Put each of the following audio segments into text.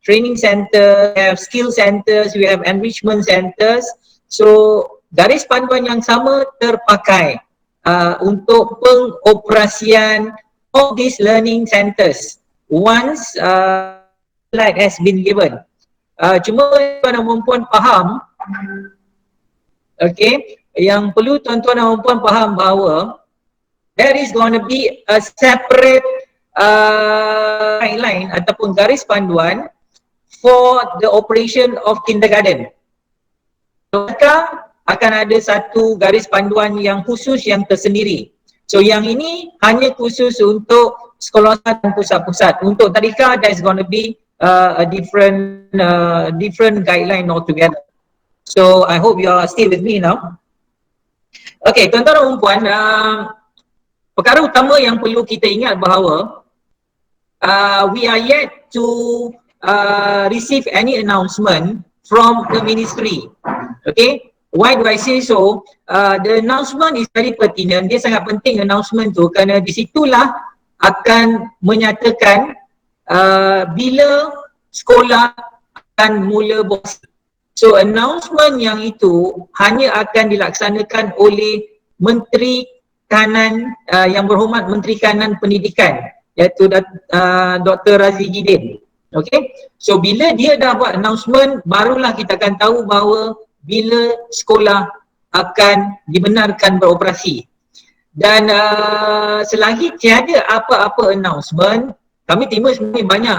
training center, we have skill centers, we have enrichment centers. So garis panduan yang sama terpakai untuk pengoperasian all these learning centers once light has been given. Cuma tuan-tuan dan puan faham, okay, yang perlu tuan-tuan dan puan faham bahawa there is going to be a separate guideline ataupun garis panduan for the operation of kindergarten. Maka akan ada satu garis panduan yang khusus yang tersendiri. So yang ini hanya khusus untuk sekolah dan pusat-pusat. Untuk tadika there is going to be a different guideline altogether. So I hope you are still with me now. Okay, tuan-tuan dan puan, perkara utama yang perlu kita ingat bahawa we are yet to receive any announcement from the ministry. Okay, why do I say so? The announcement is very pertinent. Dia sangat penting announcement tu kerana di situlah akan menyatakan bila sekolah akan mula beroperasi. So announcement yang itu hanya akan dilaksanakan oleh Menteri Kanan yang berhormat Menteri Kanan Pendidikan, iaitu Dr. Razi Giddin. Okay, so bila dia dah buat announcement, barulah kita akan tahu bahawa bila sekolah akan dibenarkan beroperasi. Dan selagi tiada apa-apa announcement, kami terima sebenarnya banyak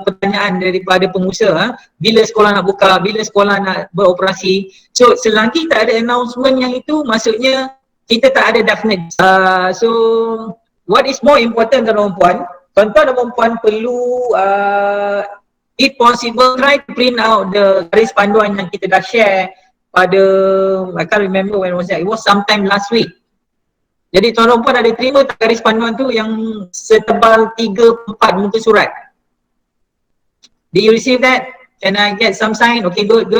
pertanyaan daripada pengusaha, bila sekolah nak buka, bila sekolah nak beroperasi. So selagi tak ada announcement yang itu, maksudnya kita tak ada definite. So what is more important tuan-tuan dan puan perlu if possible try to print out the garis panduan yang kita dah share pada, I can't remember when was that, it was sometime last week. Jadi tuan-tuan puan ada terima garis panduan tu yang setebal 3-4 muka surat? Did you receive that? Can I get some sign? Okay, good.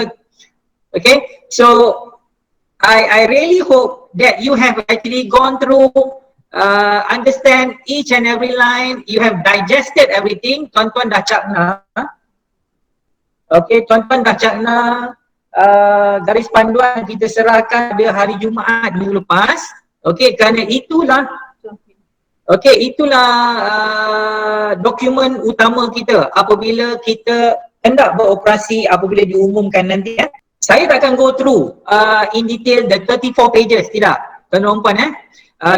Okay, so I really hope that you have actually gone through, understand each and every line, you have digested everything. Tuan-tuan dah cakna. Okay, tuan-tuan dah cakna garis panduan kita serahkan pada hari Jumaat minggu lepas. Okay, kerana itulah dokumen utama kita apabila kita hendak beroperasi, apabila diumumkan nanti. Saya tak akan go through in detail the 34 pages, tidak tuan-tuan puan,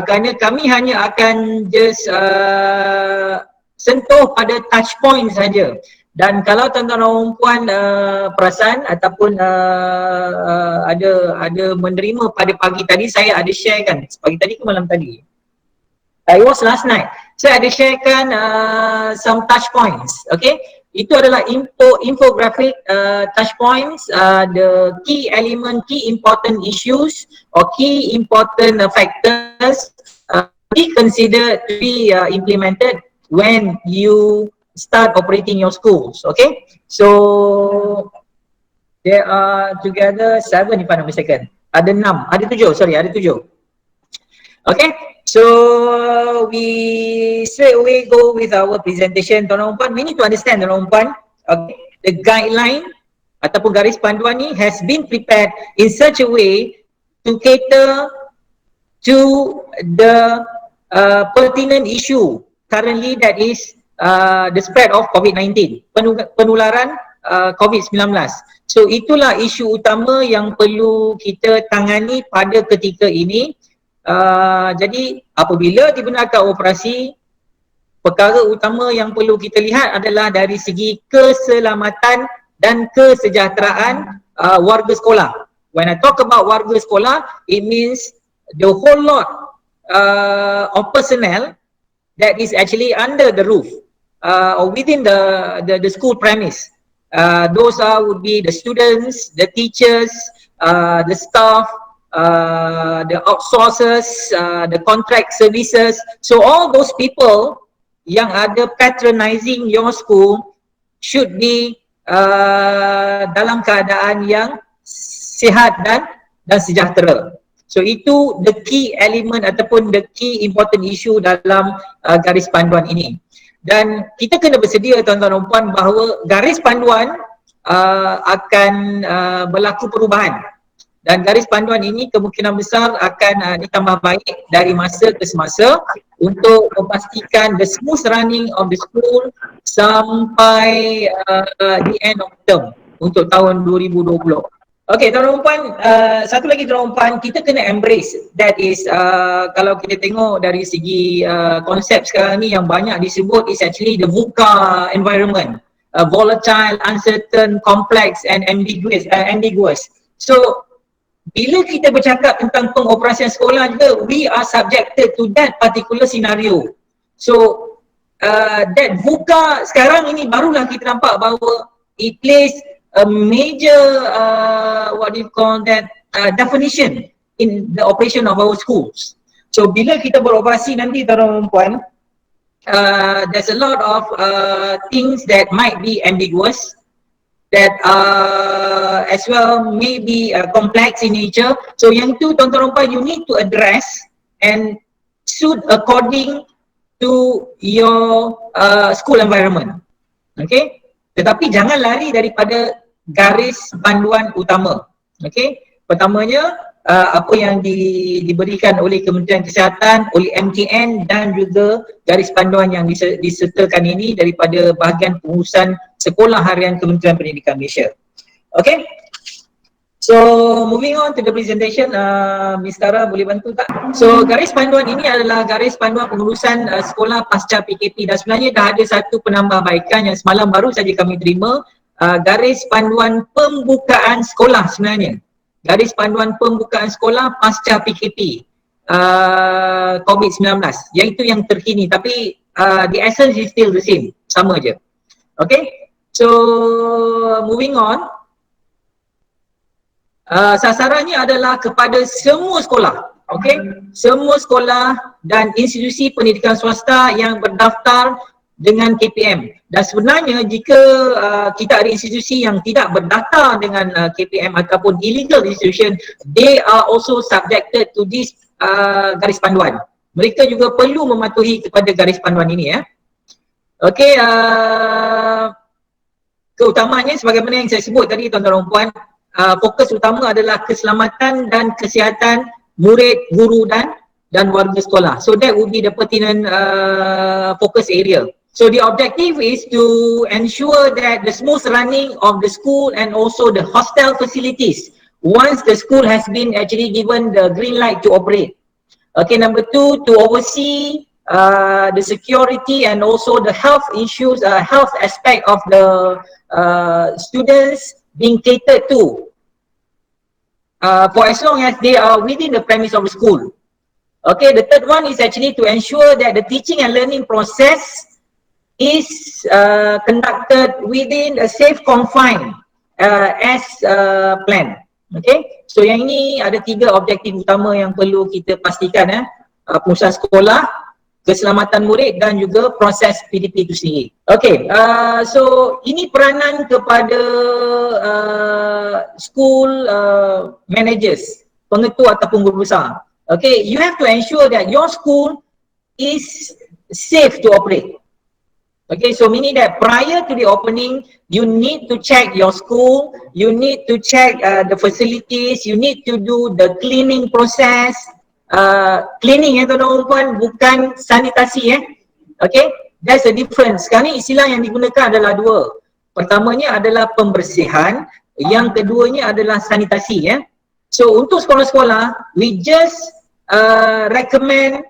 kerana kami hanya akan just sentuh pada touch point saja. Dan kalau tuan-tuan puan perasan ataupun ada menerima pada pagi tadi, saya ada share kan, pagi tadi ke malam tadi? It was last night. Saya ada sharekan some touch points. Okay, itu adalah infographic touch points, the key element, key important issues or key important factors be considered to be implemented when you start operating your schools. Okay, so there are together 7 if I'm not mistaken. Ada 7. Okay, so we straight away go with our presentation. Tuan-tuan puan, we need to understand tuan-tuan puan, okay, the guideline ataupun garis panduan ni has been prepared in such a way to cater to the pertinent issue currently, that is the spread of COVID-19, penularan COVID-19. So itulah isu utama yang perlu kita tangani pada ketika ini. Jadi apabila dibenarkan operasi, perkara utama yang perlu kita lihat adalah dari segi keselamatan dan kesejahteraan warga sekolah. When I talk about warga sekolah, it means the whole lot of personnel that is actually under the roof or within the school premise. Those would be the students, the teachers, the staff, the outsourcers, the contract services. So all those people yang ada patronizing your school should be dalam keadaan yang sihat dan sejahtera. So itu the key element ataupun the key important issue dalam garis panduan ini. Dan kita kena bersedia tuan-tuan dan puan bahawa garis panduan akan berlaku perubahan. Dan garis panduan ini kemungkinan besar akan ditambah baik dari masa ke semasa untuk memastikan the smooth running of the school sampai the end of term untuk tahun 2020. Okey, tuan-tuan dan puan, satu lagi tuan-tuan dan puan, kita kena embrace. That is, kalau kita tengok dari segi konsep sekarang ni yang banyak disebut is actually the VUCA environment. Volatile, uncertain, complex and ambiguous. So, bila kita bercakap tentang pengoperasian sekolah juga, we are subjected to that particular scenario. So, that VUCA sekarang ini barulah kita nampak bahawa it plays a major, what do you call that, definition in the operation of our schools. So, bila kita beroperasi nanti tuan-tuan dan puan, there's a lot of things that might be ambiguous, that as well may be complex in nature. So yang tu tuan-tuan dan puan, you need to address and suit according to your school environment. Okay, tetapi jangan lari daripada garis panduan utama. Okay, pertamanya apa yang diberikan oleh Kementerian Kesihatan, oleh MKN dan juga garis panduan yang disertakan ini daripada bahagian pengurusan Sekolah Harian Kementerian Pendidikan Malaysia. Okay, so moving on to the presentation, Ms. Tara boleh bantu tak? So garis panduan ini adalah garis panduan pengurusan sekolah pasca PKP, dan sebenarnya dah ada satu penambahbaikan yang semalam baru saja kami terima, garis panduan pembukaan sekolah sebenarnya. Garis panduan pembukaan sekolah pasca PKP COVID-19, iaitu yang terkini, tapi the essence is still the same, sama je. Okay, so moving on, sasarannya adalah kepada semua sekolah. Okay, semua sekolah dan institusi pendidikan swasta yang berdaftar dengan KPM. Dan sebenarnya jika kita ada institusi yang tidak berdaftar dengan KPM ataupun illegal institution, they are also subjected to this garis panduan. Mereka juga perlu mematuhi kepada garis panduan ini ya. Okey, keutamanya sebagaimana yang saya sebut tadi tuan-tuan dan puan, fokus utama adalah keselamatan dan kesihatan murid, guru dan warga sekolah. So that would be the pertinent focus area. So the objective is to ensure that the smooth running of the school and also the hostel facilities once the school has been actually given the green light to operate. Okay, number two, to oversee the security and also the health issues, health aspect of the students being catered to for as long as they are within the premise of the school. Okay, the third one is actually to ensure that the teaching and learning process is conducted within a safe confine as planned. Okay, so yang ini ada 3 objektif utama yang perlu kita pastikan, pengurusan sekolah, keselamatan murid dan juga proses PDP itu sendiri. Okay, so ini peranan kepada school managers, pengetua ataupun guru besar. Okay, you have to ensure that your school is safe to operate. Okay, so meaning that prior to the opening, you need to check your school, you need to check the facilities, you need to do the cleaning process. Cleaning tuan-tuan puan, bukan sanitasi Okay, that's the difference. Sekarang ni istilah yang digunakan adalah 2. Pertamanya adalah pembersihan, yang keduanya adalah sanitasi So untuk sekolah-sekolah, we just recommend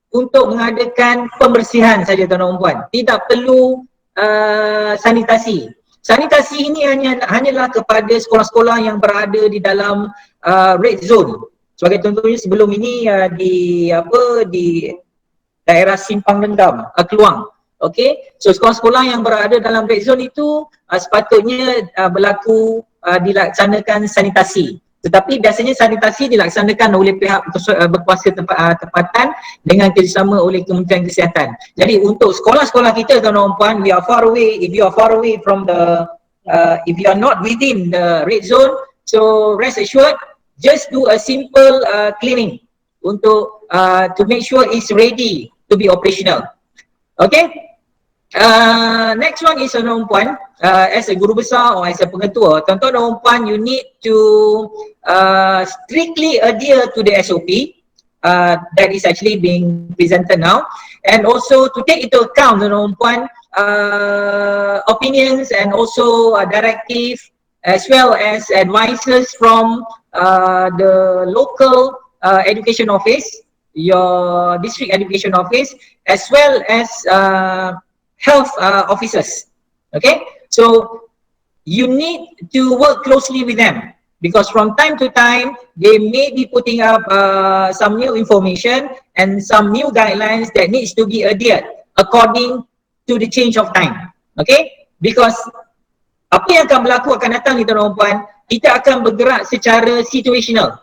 untuk mengadakan pembersihan saja tuan-tuan puan. Tidak perlu sanitasi. Sanitasi ini hanyalah kepada sekolah-sekolah yang berada di dalam red zone. Sebagai contohnya sebelum ini di daerah Simpang Rendam, Keluang. Okey, so sekolah-sekolah yang berada dalam red zone itu sepatutnya berlaku dilaksanakan sanitasi. Tetapi biasanya sanitasi dilaksanakan oleh pihak berkuasa tempatan dengan kerjasama oleh Kementerian Kesihatan. Jadi untuk sekolah-sekolah kita tuan-tuan puan, we are far away. If you are far away from the, if you are not within the red zone, so rest assured, just do a simple cleaning untuk to make sure it's ready to be operational. Okay? Next one is tuan-tuan puan, as a guru besar or as a pengetua, tuan-tuan puan, you need to strictly adhere to the SOP that is actually being presented now, and also to take into account tuan-tuan puan opinions and also directive as well as advices from the local education office, your district education office, as well as health officers. Okay, so you need to work closely with them, because from time to time they may be putting up some new information and some new guidelines that needs to be adhered according to the change of time. Okay, because apa yang akan berlaku akan datang ni tuan-tuan puan, kita akan bergerak secara situational.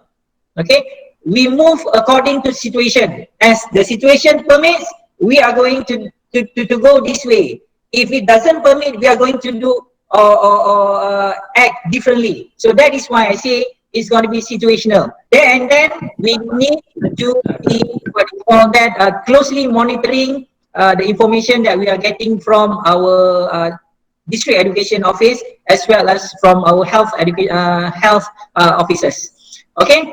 Okay, we move according to situation. As the situation permits, we are going to go this way. If it doesn't permit, we are going to do or act differently. So that is why I say it's going to be situational. And then we need to be what we call that closely monitoring the information that we are getting from our district education office as well as from our health officers. Okay.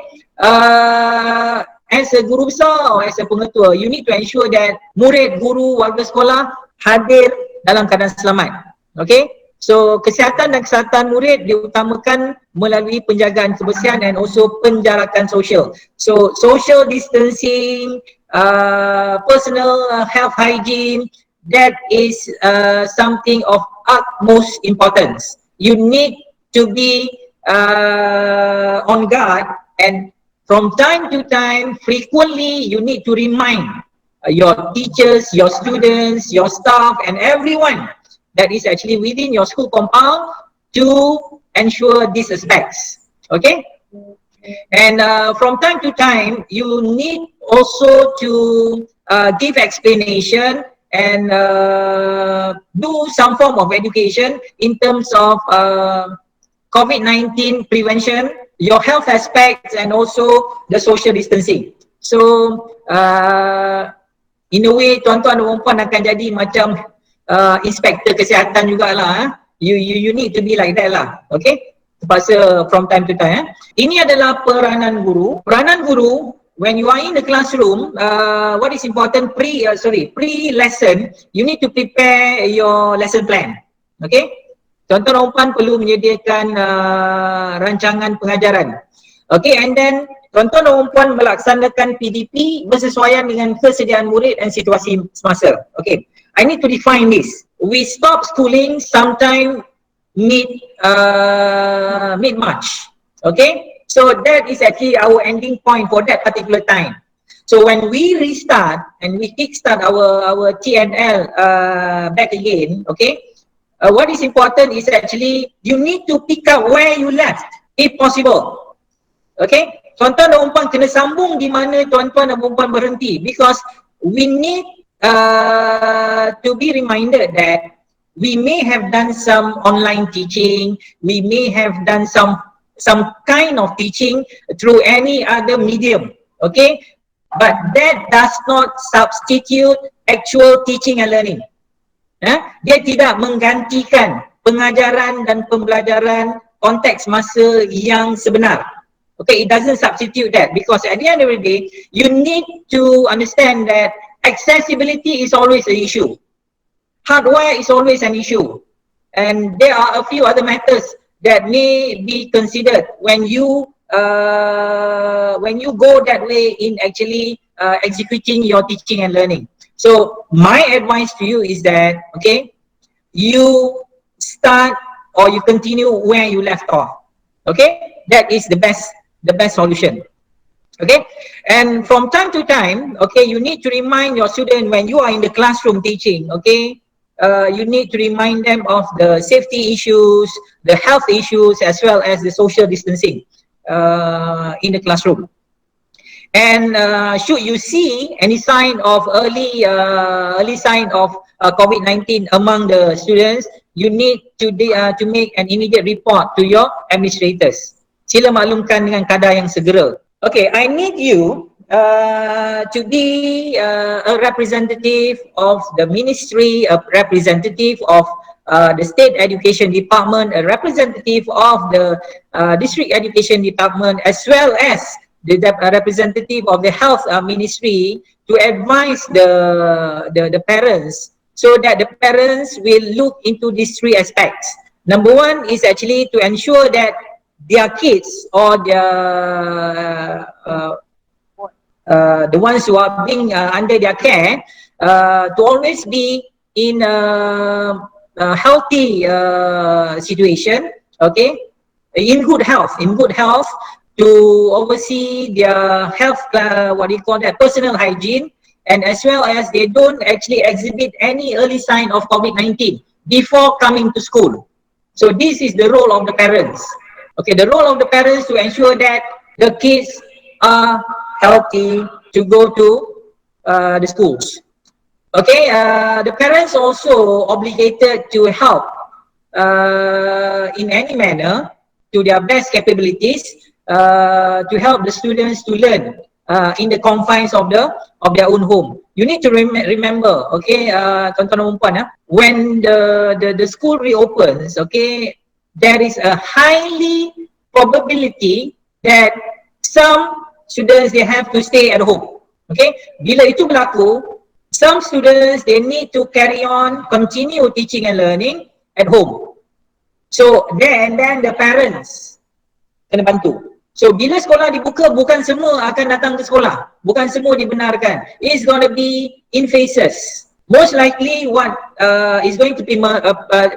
As a guru besar or as a pengetua, you need to ensure that murid, guru, warga sekolah hadir dalam keadaan selamat. Okay, so kesihatan dan kesihatan murid diutamakan melalui penjagaan kebersihan and also penjarakan sosial. So social distancing, personal health hygiene, that is something of utmost importance. You need to be on guard, and from time to time, frequently, you need to remind your teachers, your students, your staff, and everyone that is actually within your school compound to ensure these aspects. Okay? And from time to time, you need also to give explanation and do some form of education in terms of COVID-19 prevention, your health aspects, and also the social distancing. So in a way, tuan-tuan dan puan akan jadi macam inspektor kesihatan jugalah. You need to be like that lah. Okay, terpaksa from time to time. Ini adalah peranan guru. Peranan guru, when you are in the classroom, what is important pre-lesson, you need to prepare your lesson plan. Okay, tuan-tuan dan puan perlu menyediakan rancangan pengajaran. Okay, and then tuan-tuan dan puan melaksanakan PDP bersesuaian dengan kesediaan murid dan situasi semasa. Okay, I need to define this. We stop schooling sometime mid-March. Okay, so that is actually our ending point for that particular time. So when we restart and we kickstart our TNL back again, okay, what is important is actually you need to pick up where you left if possible. Okay, tuan-tuan dan puan kena sambung di mana tuan-tuan dan puan berhenti, because we need to be reminded that we may have done some online teaching, we may have done some kind of teaching through any other medium. Okay, but that does not substitute actual teaching and learning. Dia tidak menggantikan pengajaran dan pembelajaran konteks masa yang sebenar. Okay, it doesn't substitute that, because at the end of the day, you need to understand that accessibility is always an issue. Hardware is always an issue. And there are a few other matters that may be considered when you go that way in actually executing your teaching and learning. So my advice to you is that, okay, you start or you continue where you left off. Okay, that is the best solution. Okay, and from time to time, okay, you need to remind your student when you are in the classroom teaching, okay, you need to remind them of the safety issues, the health issues, as well as the social distancing in the classroom. And should you see any sign of early sign of COVID-19 among the students, you need to make an immediate report to your administrators. Sila maklumkan dengan kadar yang segera. Okay, I need you to be a representative of the ministry, a representative of the state education department, a representative of the district education department, as well as the representative of the health ministry to advise the parents, so that the parents will look into these three aspects. Number one is actually to ensure that their kids or their the ones who are being under their care to always be in a healthy situation, okay, in good health, to oversee their health, what do you call that, personal hygiene, and as well as they don't actually exhibit any early sign of COVID-19 before coming to school. So this is the role of the parents. Okay, the role of the parents to ensure that the kids are healthy to go to the schools. Okay, the parents also obligated to help in any manner to their best capabilities to help the students to learn in the confines of their own home. You need to remember, okay, tuan-tuan dan puan, when the school reopens, okay, there is a highly probability that some students they have to stay at home. Okay, bila itu berlaku, some students they need to carry on, continue teaching and learning at home. So then the parents kena bantu. So bila sekolah dibuka, bukan semua akan datang ke sekolah, bukan semua dibenarkan. It's going to be in phases. Most likely what is going to be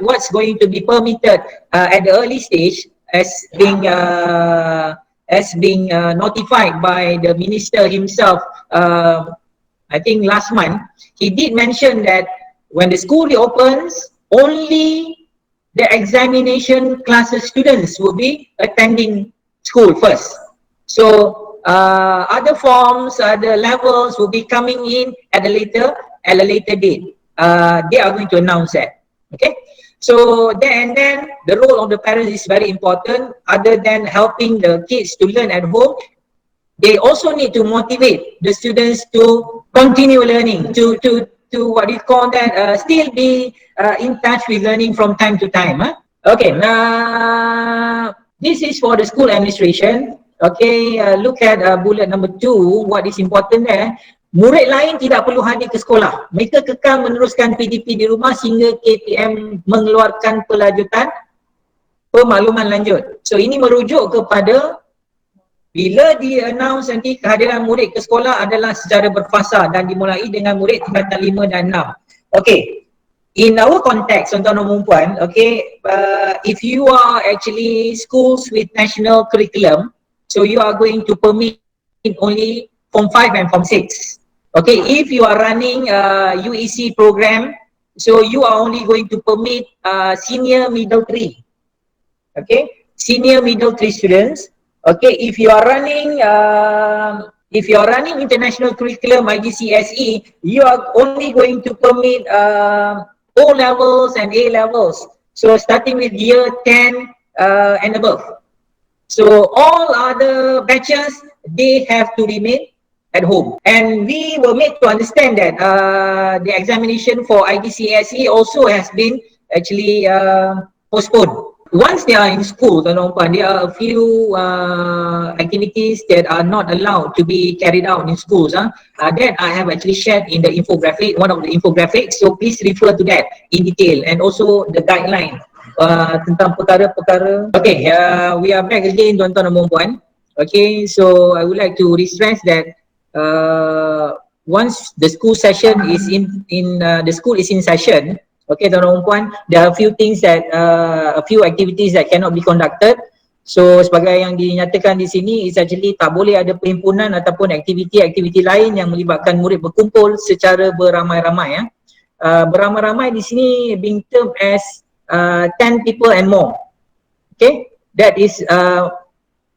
what's going to be permitted at the early stage as being notified by the minister himself, I think last month. He did mention that when the school reopens, only the examination classes students will be attending school first. So other forms, other levels will be coming in at a later date. They are going to announce that. Okay. So then the role of the parents is very important. Other than helping the kids to learn at home, they also need to motivate the students to continue learning, to what you call that, still be in touch with learning from time to time. Okay, now this is for the school administration. Okay, look at bullet number 2. What is important there? Murid lain tidak perlu hadir ke sekolah. Mereka kekal meneruskan PDP di rumah sehingga KPM mengeluarkan pemakluman lanjut. So ini merujuk kepada bila di-announce nanti kehadiran murid ke sekolah adalah secara berfasa dan dimulai dengan murid tingkatan 5 dan 6. Okay, in our context, tuan-tuan dan puan, okay, if you are actually schools with national curriculum, so you are going to permit only Form 5 and Form 6. Okay, if you are running UEC program, so you are only going to permit senior middle 3. Okay, senior middle 3 students. Okay, if you are running international curriculum IGCSE, you are only going to permit O levels and A levels. So starting with year 10 and above. So all other batches, they have to remain at home. And we were made to understand that the examination for IGCSE also has been actually postponed. Once they are in school, there are a few activities that are not allowed to be carried out in schools. That I have actually shared in the infographic, one of the infographics. So please refer to that in detail, and also the guideline tentang perkara-perkara. Okay, we are back again, tuan-tuan dan puan. Okay, so I would like to re-stress that once the school session is the school is in session. Okay, tuan-tuan dan puan, there are a few things that, a few activities that cannot be conducted. So sebagai yang dinyatakan di sini is actually tak boleh ada perhimpunan ataupun aktiviti-aktiviti lain yang melibatkan murid berkumpul secara beramai-ramai. Beramai-ramai di sini being termed as 10 people and more. Okay, that is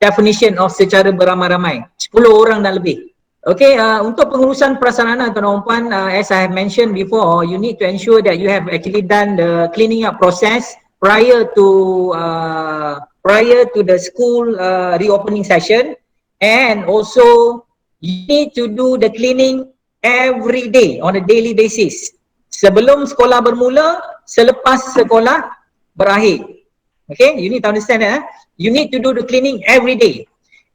definition of secara beramai-ramai, 10 orang dan lebih. Okay, untuk pengurusan prasarana, tuan-tuan dan puan, as I have mentioned before, you need to ensure that you have actually done the cleaning up process prior to the school reopening session, and also you need to do the cleaning every day on a daily basis. Sebelum sekolah bermula, selepas sekolah berakhir. Okay, you need to understand that. You need to do the cleaning every day.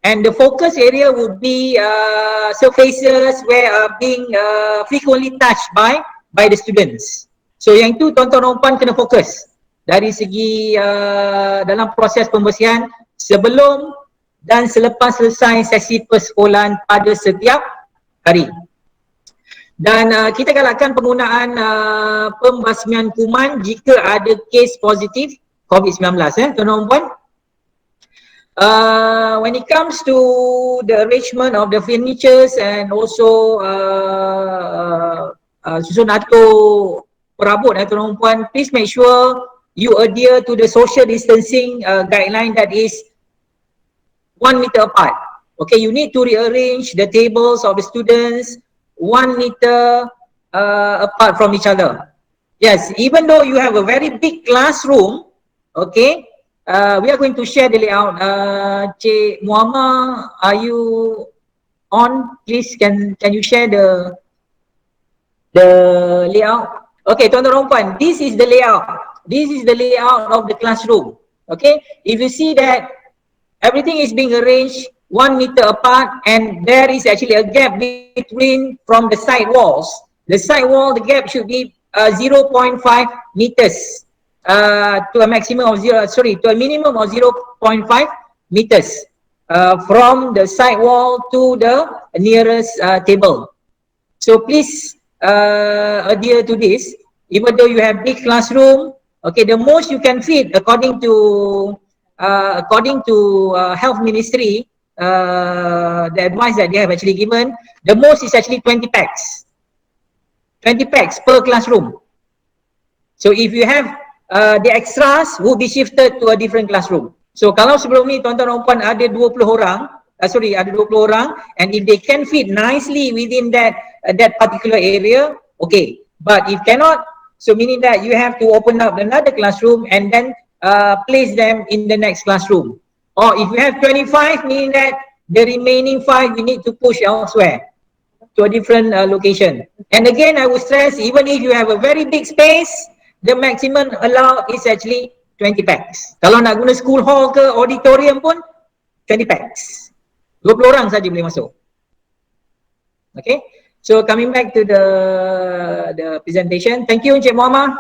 And the focus area would be surfaces where are being frequently touched by the students. So yang itu tuan-tuan dan puan kena fokus dari segi dalam proses pembersihan sebelum dan selepas selesai sesi persekolahan pada setiap hari. Dan kita galakkan penggunaan pembasmian kuman jika ada kes positif COVID-19 tuan-tuan dan puan. When it comes to the arrangement of the furnitures and also susun atur perabot tuan-tuan dan puan, please make sure you adhere to the social distancing guideline that is 1 meter apart. Okay, you need to rearrange the tables of the students 1 meter apart from each other. Yes, even though you have a very big classroom, okay, we are going to share the layout. Cik Muhammad, are you on? Please, can you share the layout? Okay, tuan-tuan dan puan, this is the layout. This is the layout of the classroom. Okay, if you see that everything is being arranged 1 meter apart and there is actually a gap between from the side walls. The side wall, the gap should be 0.5 meters to a maximum of to a minimum of 0.5 meters from the side wall to the nearest table. So please adhere to this. Even though you have big classroom, okay, the most you can fit according to Health Ministry, the advice that they have actually given, the most is actually 20 packs. 20 packs per classroom. So if you have the extras will be shifted to a different classroom. So kalau sebelum ni tuan-tuan dan puan ada 20 orang, ada 20 orang, and if they can fit nicely within that particular area, okay. But if cannot, so meaning that you have to open up another classroom and then place them in the next classroom. Or if you have 25, meaning that the remaining 5 you need to push elsewhere to a different location. And again, I would stress, even if you have a very big space, the maximum allowed is actually 20 packs. Kalau nak guna school hall ke auditorium pun 20 packs. 20 orang saja boleh masuk. Okay. So coming back to the presentation. Thank you Encik Muhammad.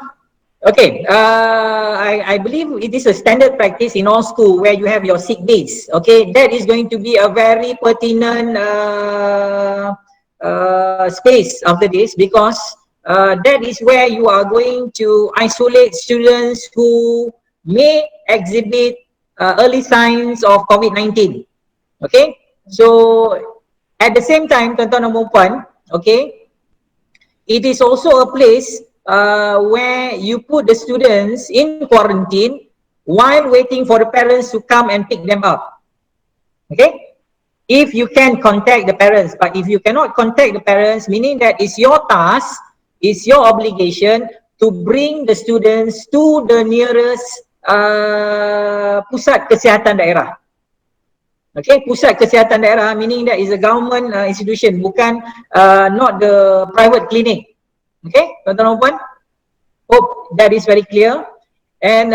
Okay, I believe it is a standard practice in all school where you have your sick days. Okay, that is going to be a very pertinent space after this, because that is where you are going to isolate students who may exhibit early signs of COVID-19. Okay, so at the same time, tuan-tuan dan puan, okay, it is also a place where you put the students in quarantine while waiting for the parents to come and pick them up. Okay, if you can contact the parents, but if you cannot contact the parents, meaning that it's your task, it's your obligation to bring the students to the nearest pusat kesihatan daerah. Okay, pusat kesihatan daerah meaning that is a government institution, bukan not the private clinic. Okay, tuan-tuan dan puan, hope that is very clear. And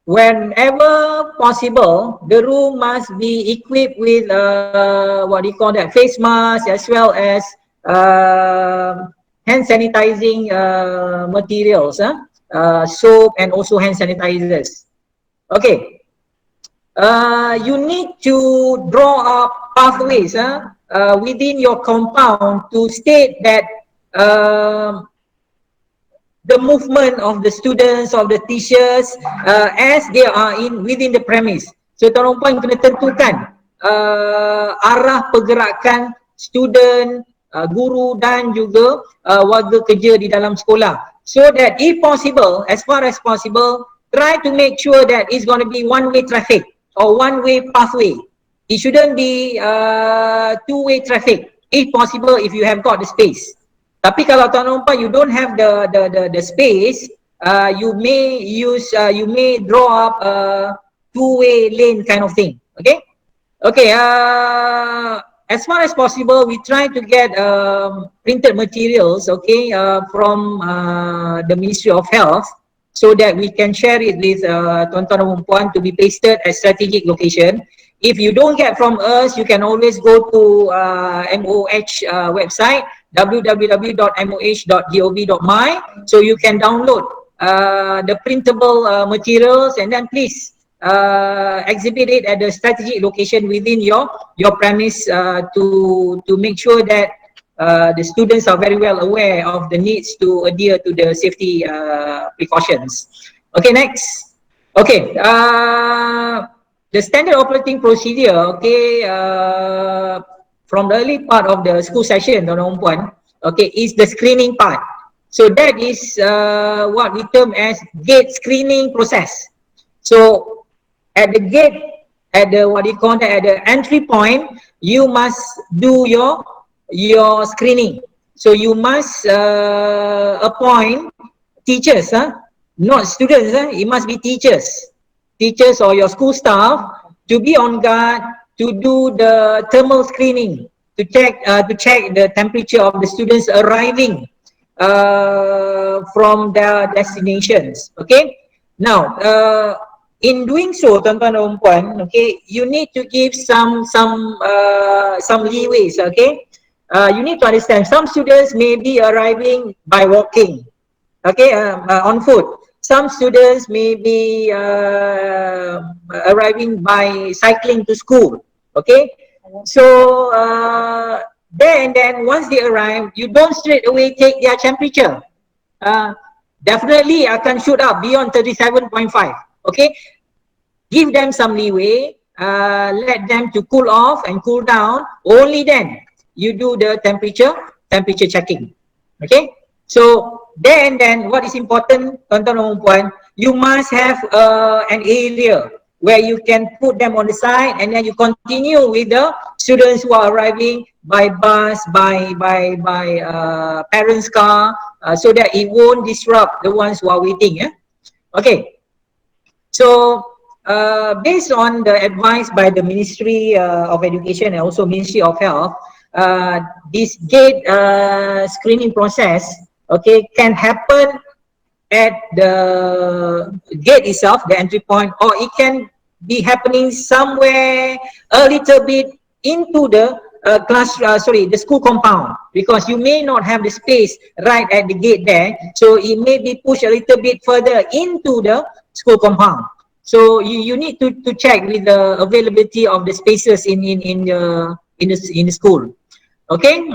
whenever possible, the room must be equipped with what do you call that, face mask, as well as hand sanitizing materials, soap and also hand sanitizers. Okay. You need to draw up pathways within your compound to state that the movement of the students, of the teachers as they are within the premise. So tuan-tuan puan kena tentukan arah pergerakan student, guru dan juga warga kerja di dalam sekolah, so that if possible, as far as possible, try to make sure that it's going to be one-way traffic or one-way pathway. It shouldn't be two-way traffic, if possible, if you have got the space. Tapi kalau tuan-tuan puan you don't have the space, you may draw up a two-way lane kind of thing. Okay. Okay. as far as possible, we try to get printed materials, okay, from the Ministry of Health, so that we can share it with tuan-tuan dan puan to be pasted at strategic location. If you don't get from us, you can always go to MOH website, www.moh.gov.my, so you can download the printable materials, and then please exhibit it at the strategic location within your premise, to make sure that the students are very well aware of the needs to adhere to the safety precautions. Okay, next. Okay, the standard operating procedure, okay, from the early part of the school session, tuan-tuan puan, okay, is the screening part. So that is what we term as gate screening process. So at the gate, at the what you call that, at the entry point, you must do your screening. So you must appoint teachers, not students. It must be teachers or your school staff to be on guard to do the thermal screening, to check the temperature of the students arriving from their destinations. Okay. Now, in doing so, tuan-tuan dan puan, okay, you need to give some leeways. Okay, you need to understand some students may be arriving by walking, okay, on foot. Some students may be arriving by cycling to school. Okay, so then once they arrive, you don't straight away take their temperature. Definitely akan shoot up beyond 37.5. Okay, give them some leeway, let them to cool off and cool down. Only then you do the temperature checking. Okay, so then what is important, tuan-tuan dan puan, you must have an area where you can put them on the side, and then you continue with the students who are arriving by bus, by parents' car, so that it won't disrupt the ones who are waiting. Okay, so based on the advice by the Ministry of Education and also Ministry of Health, this gate screening process, okay, can happen at the gate itself, the entry point, or it can be happening somewhere a little bit into the the school compound, because you may not have the space right at the gate there, so it may be pushed a little bit further into the school compound. So you need to check with the availability of the spaces in the school. Okay,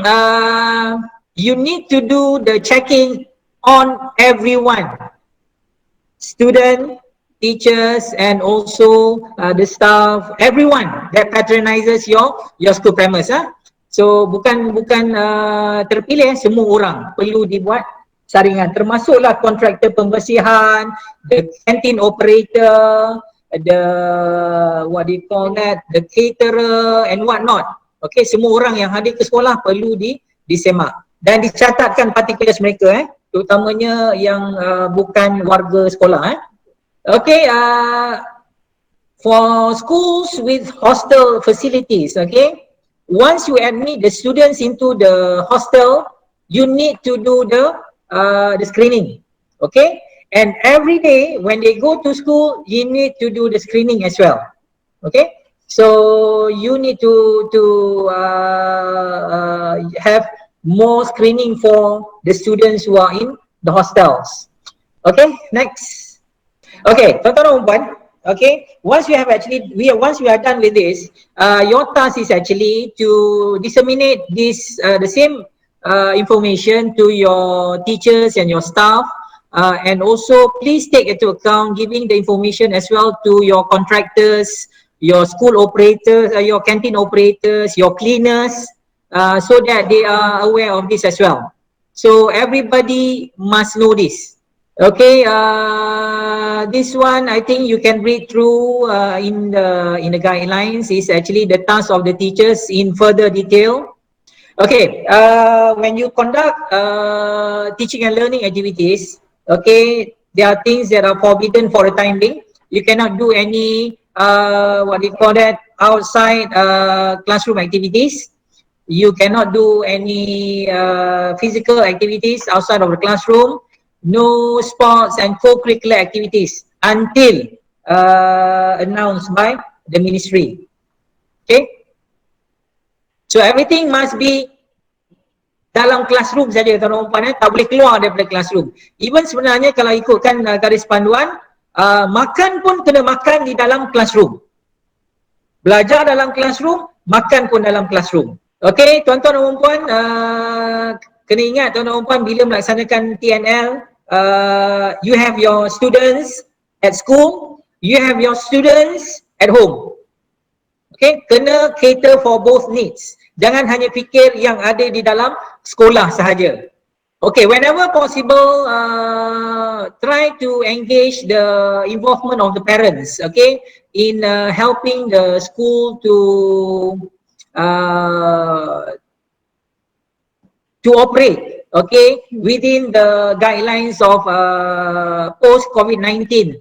you need to do the checking on everyone, student, teachers, and also the staff, everyone that patronizes your school premise. So bukan terpilih, semua orang perlu dibuat saringan, termasuklah kontraktor pembersihan, the canteen operator, the what do you call that, the caterer and what not. Okay, semua orang yang hadir ke sekolah perlu disemak dan dicatatkan particulars mereka, terutamanya yang bukan warga sekolah. Okay, for schools with hostel facilities, okay, once you admit the students into the hostel, you need to do the screening. Okay, and every day when they go to school, you need to do the screening as well. Okay, so you need to have more screening for the students who are in the hostels. Okay, next. Okay, tuan-tuan dan puan, okay, once we are done with this, your task is actually to disseminate this the same information to your teachers and your staff, and also please take into account giving the information as well to your contractors, your school operators, your canteen operators, your cleaners, so that they are aware of this as well. So everybody must know this. Okay, this one I think you can read through in the guidelines. Is actually the task of the teachers in further detail. Okay, when you conduct teaching and learning activities, okay, there are things that are forbidden for the time being. You cannot do any what do you call that, outside classroom activities. You cannot do any physical activities outside of the classroom. No sports and co-curricular activities until announced by the ministry. Okay, so everything must be dalam classroom saja tuan-tuan dan puan, tak boleh keluar daripada classroom. Even sebenarnya kalau ikutkan garis panduan, makan pun kena makan di dalam classroom. Belajar dalam classroom, makan pun dalam classroom. Okey, tuan-tuan dan puan, kena ingat tuan-tuan dan puan, bila melaksanakan TNL, you have your students at school, you have your students at home. Okey, kena cater for both needs. Jangan hanya fikir yang ada di dalam sekolah sahaja. Okay, whenever possible, try to engage the involvement of the parents, okay, in helping the school to operate, okay, within the guidelines of post COVID-19.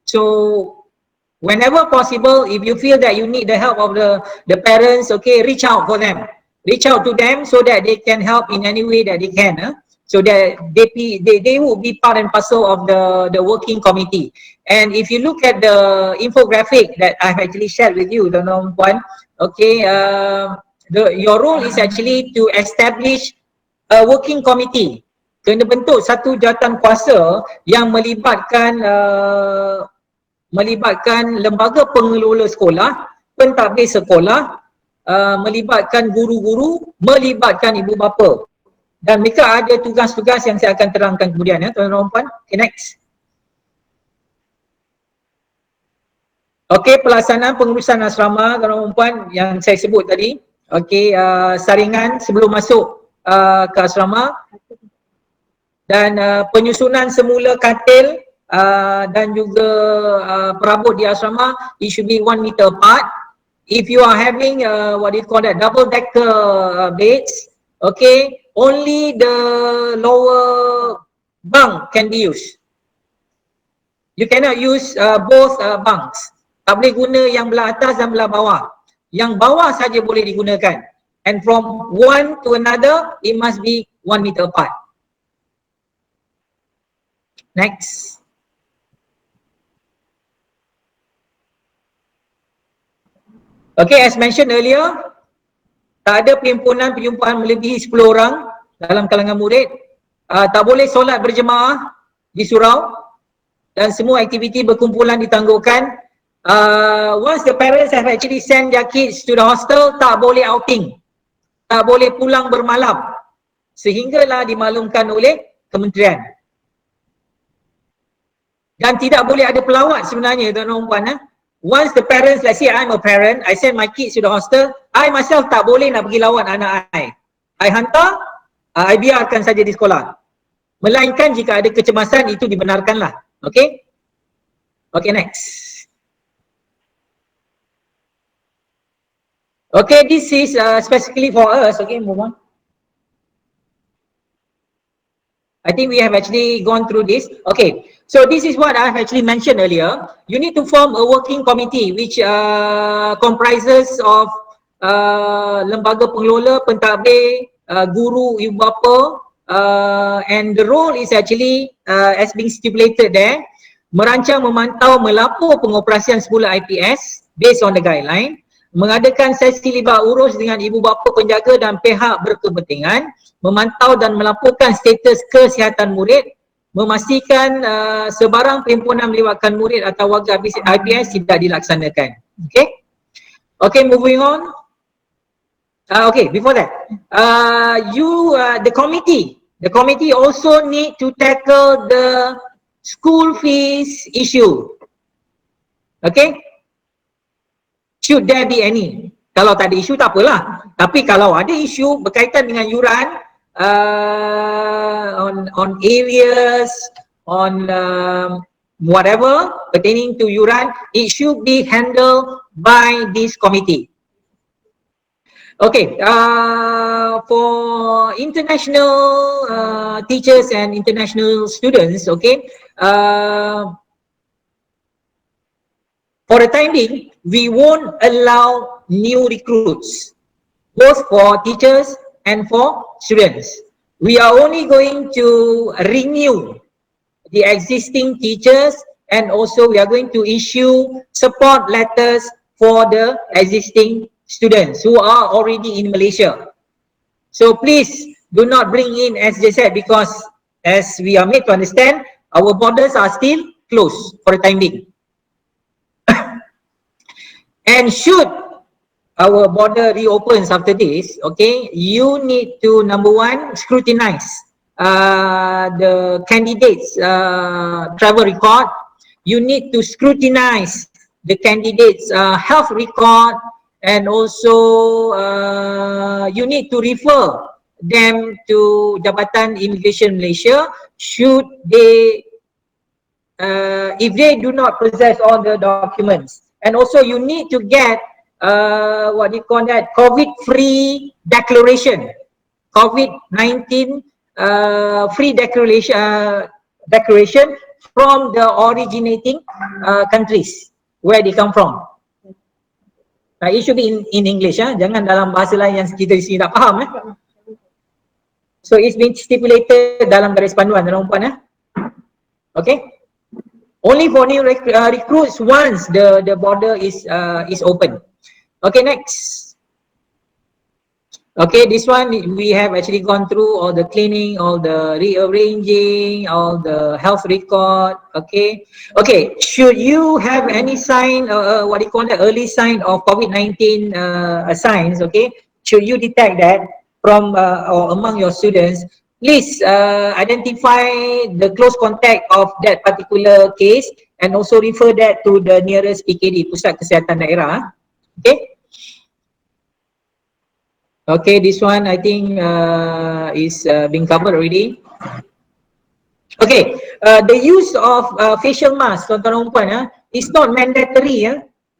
So whenever possible, if you feel that you need the help of the parents, okay, reach out for them. Reach out to them so that they can help in any way that they can. So that they will be part and parcel of the working committee. And if you look at the infographic that I've actually shared with you, the number one, okay, your role is actually to establish a working committee. Kena bentuk satu jawatan kuasa yang melibatkan lembaga pengelola sekolah, pentadbir sekolah, melibatkan guru-guru, melibatkan ibu bapa. Dan mereka ada tugas-tugas yang saya akan terangkan kemudian, ya tuan-tuan dan puan. Okay, next. Okey, pelaksanaan pengurusan asrama tuan-tuan dan puan yang saya sebut tadi. Okey, saringan sebelum masuk ke asrama, dan penyusunan semula katil dan juga perabot di asrama, it should be 1 meter apart. If you are having what you call that double decker beds, okay, only the lower bunk can be used. You cannot use both bunks. Tak boleh guna yang belah atas dan belah bawah. Yang bawah saja boleh digunakan. And from one to another, it must be 1 meter apart. Next. Okay, as mentioned earlier, tak ada perhimpunan melebihi 10 orang dalam kalangan murid. Tak boleh solat berjemaah di surau, dan semua aktiviti berkumpulan ditangguhkan. Once the parents have actually sent their kids to the hostel, tak boleh outing, tak boleh pulang bermalam sehinggalah dimaklumkan oleh kementerian. Dan tidak boleh ada pelawat sebenarnya tuan-tuan dan puan. Once the parents, let's say I'm a parent, I send my kids to the hostel, I myself tak boleh nak pergi lawat anak I hantar, I biarkan saja di sekolah. Melainkan jika ada kecemasan, itu dibenarkanlah. Okay? Okay, next. Okay, this is specifically for us. Okay, move on. I think we have actually gone through this. Okay, so this is what I have actually mentioned earlier. You need to form a working committee which comprises of lembaga pengelola, pentadbir, guru, ibu bapa, and the role is actually as being stipulated there, merancang, memantau, melapor pengoperasian semula IPS based on the guideline, mengadakan sesi libat urus dengan ibu bapa, penjaga dan pihak berkepentingan, memantau dan melaporkan status kesihatan murid, memastikan sebarang perhimpunan melibatkan murid atau warga IPS tidak dilaksanakan. Okay? Okay, moving on. Okay, before that, the committee also need to tackle the school fees issue. Okay? Should there be any? Kalau tak ada isu tak apalah. Tapi kalau ada isu berkaitan dengan yuran, on areas, on whatever pertaining to yuran, it should be handled by this committee. Okay, for international teachers and international students, okay, for the time being, we won't allow new recruits, both for teachers and for students. We are only going to renew the existing teachers, and also we are going to issue support letters for the existing students who are already in Malaysia. So please do not bring in SJZ, because as we are made to understand, our borders are still closed for the time being. And should our border reopens after this, okay, you need to, number one, scrutinize the candidates' travel record. You need to scrutinize the candidates' health record, and also you need to refer them to Jabatan Immigration Malaysia should they, if they do not possess all the documents. And also you need to get what do you call that, COVID-free declaration, COVID-19 free declaration from the originating countries where they come from. It should be in English, jangan dalam bahasa lain yang kita di sini tak faham. So it's been stipulated dalam garis panduan, tuan-tuan puan. Okay, only for new recruits once the border is open. Okay, next. Okay, this one we have actually gone through all the cleaning, all the rearranging, all the health record. Okay, okay. Should you have any sign, what do you call that, early sign of COVID-19 signs? Okay, should you detect that from or among your students, please identify the close contact of that particular case and also refer that to the nearest PKD, Pusat Kesihatan Daerah. Okay. Okay, this one I think is being covered already. Okay, the use of facial mask, tuan-tuan dan puan, is not mandatory.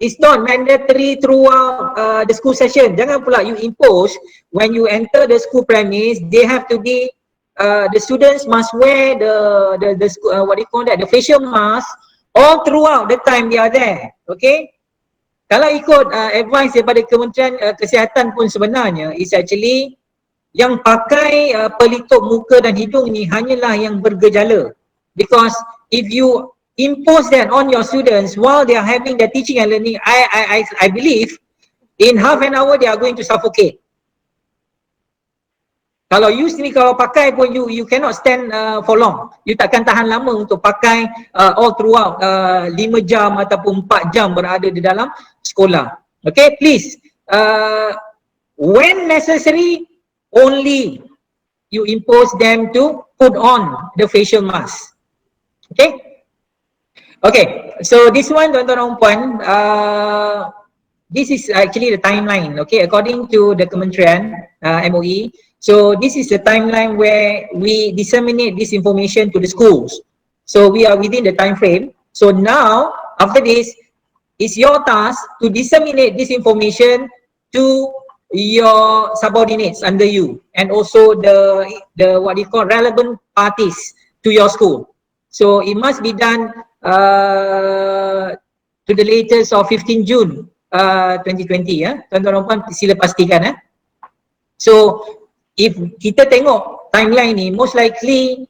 It's not mandatory throughout the school session. Jangan pula you impose when you enter the school premise. They have to be the students must wear the what do you call that, the facial mask all throughout the time they are there. Okay. Kalau ikut advice daripada Kementerian Kesihatan pun sebenarnya is actually yang pakai pelitup muka dan hidung ni hanyalah yang bergejala. Because if you impose that on your students while they are having their teaching and learning, I believe in half an hour they are going to suffocate. Kalau you sendiri kalau pakai pun you cannot stand for long. You takkan tahan lama untuk pakai all throughout 5 jam ataupun 4 jam berada di dalam sekolah. Okay, please when necessary only you impose them to put on the facial mask. Okay. Okay, so this one, tuan-tuan dan puan, this is actually the timeline. Okay, according to the Kementerian MOE. So this is the timeline where we disseminate this information to the schools. So we are within the time frame. So now after this, it's your task to disseminate this information to your subordinates under you, and also the what you call relevant parties to your school. So it must be done to the latest of 15 June 2020. Tuan-tuan dan puan sila pastikan. So if kita tengok timeline ni, most likely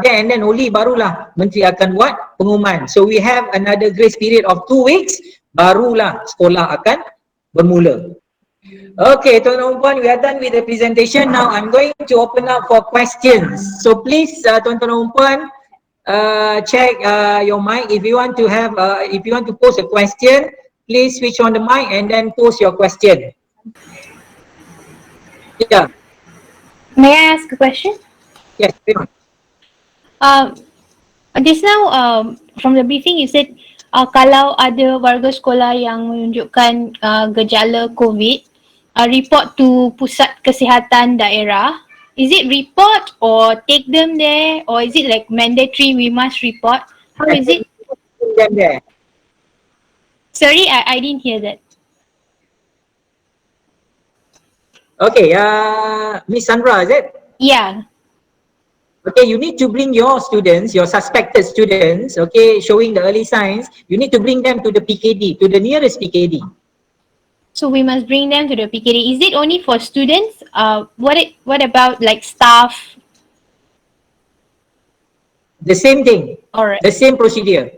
then and then only barulah Menteri akan buat pengumuman. So we have another grace period of 2 weeks, barulah sekolah akan bermula. Okay, tuan-tuan dan puan, we are done with the presentation. Now I'm going to open up for questions. So please tuan-tuan dan puan, check your mic. If you want to have if you want to pose a question, please switch on the mic and then pose your question. Yeah. May I ask a question? Yes. Just now from the briefing you said kalau ada warga sekolah yang menunjukkan gejala COVID, report to Pusat Kesihatan Daerah. Is it report or take them there, or is it like mandatory we must report? How is it? Them there. Sorry, I didn't hear that. Okay, Miss Sandra, is it? Yeah. okay, you need to bring your students, your suspected students, okay, showing the early signs, you need to bring them to the PKD, to the nearest PKD. So we must bring them to the PKD. Is it only for students? What about like staff? The same thing, Alright. the same procedure.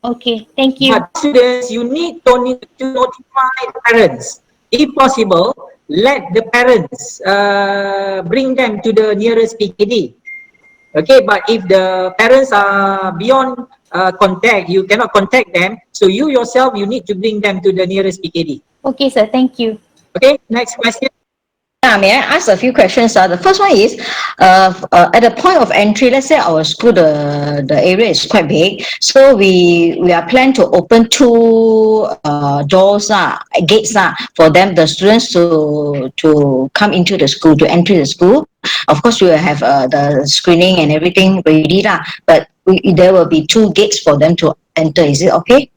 Okay, thank you. But students, you need to notify the parents. If possible, let the parents bring them to the nearest PKD. Okay, but if the parents are beyond contact, you cannot contact them. So you yourself, you need to bring them to the nearest PKD. Okay, sir. Thank you. Okay, next question. May I ask a few questions? The first one is, at the point of entry, let's say our school, the area is quite big, so we are planned to open two doors, gates, for them, the students to come into the school, to enter the school. Of course, we will have the screening and everything ready, but there will be two gates for them to enter. Is it okay?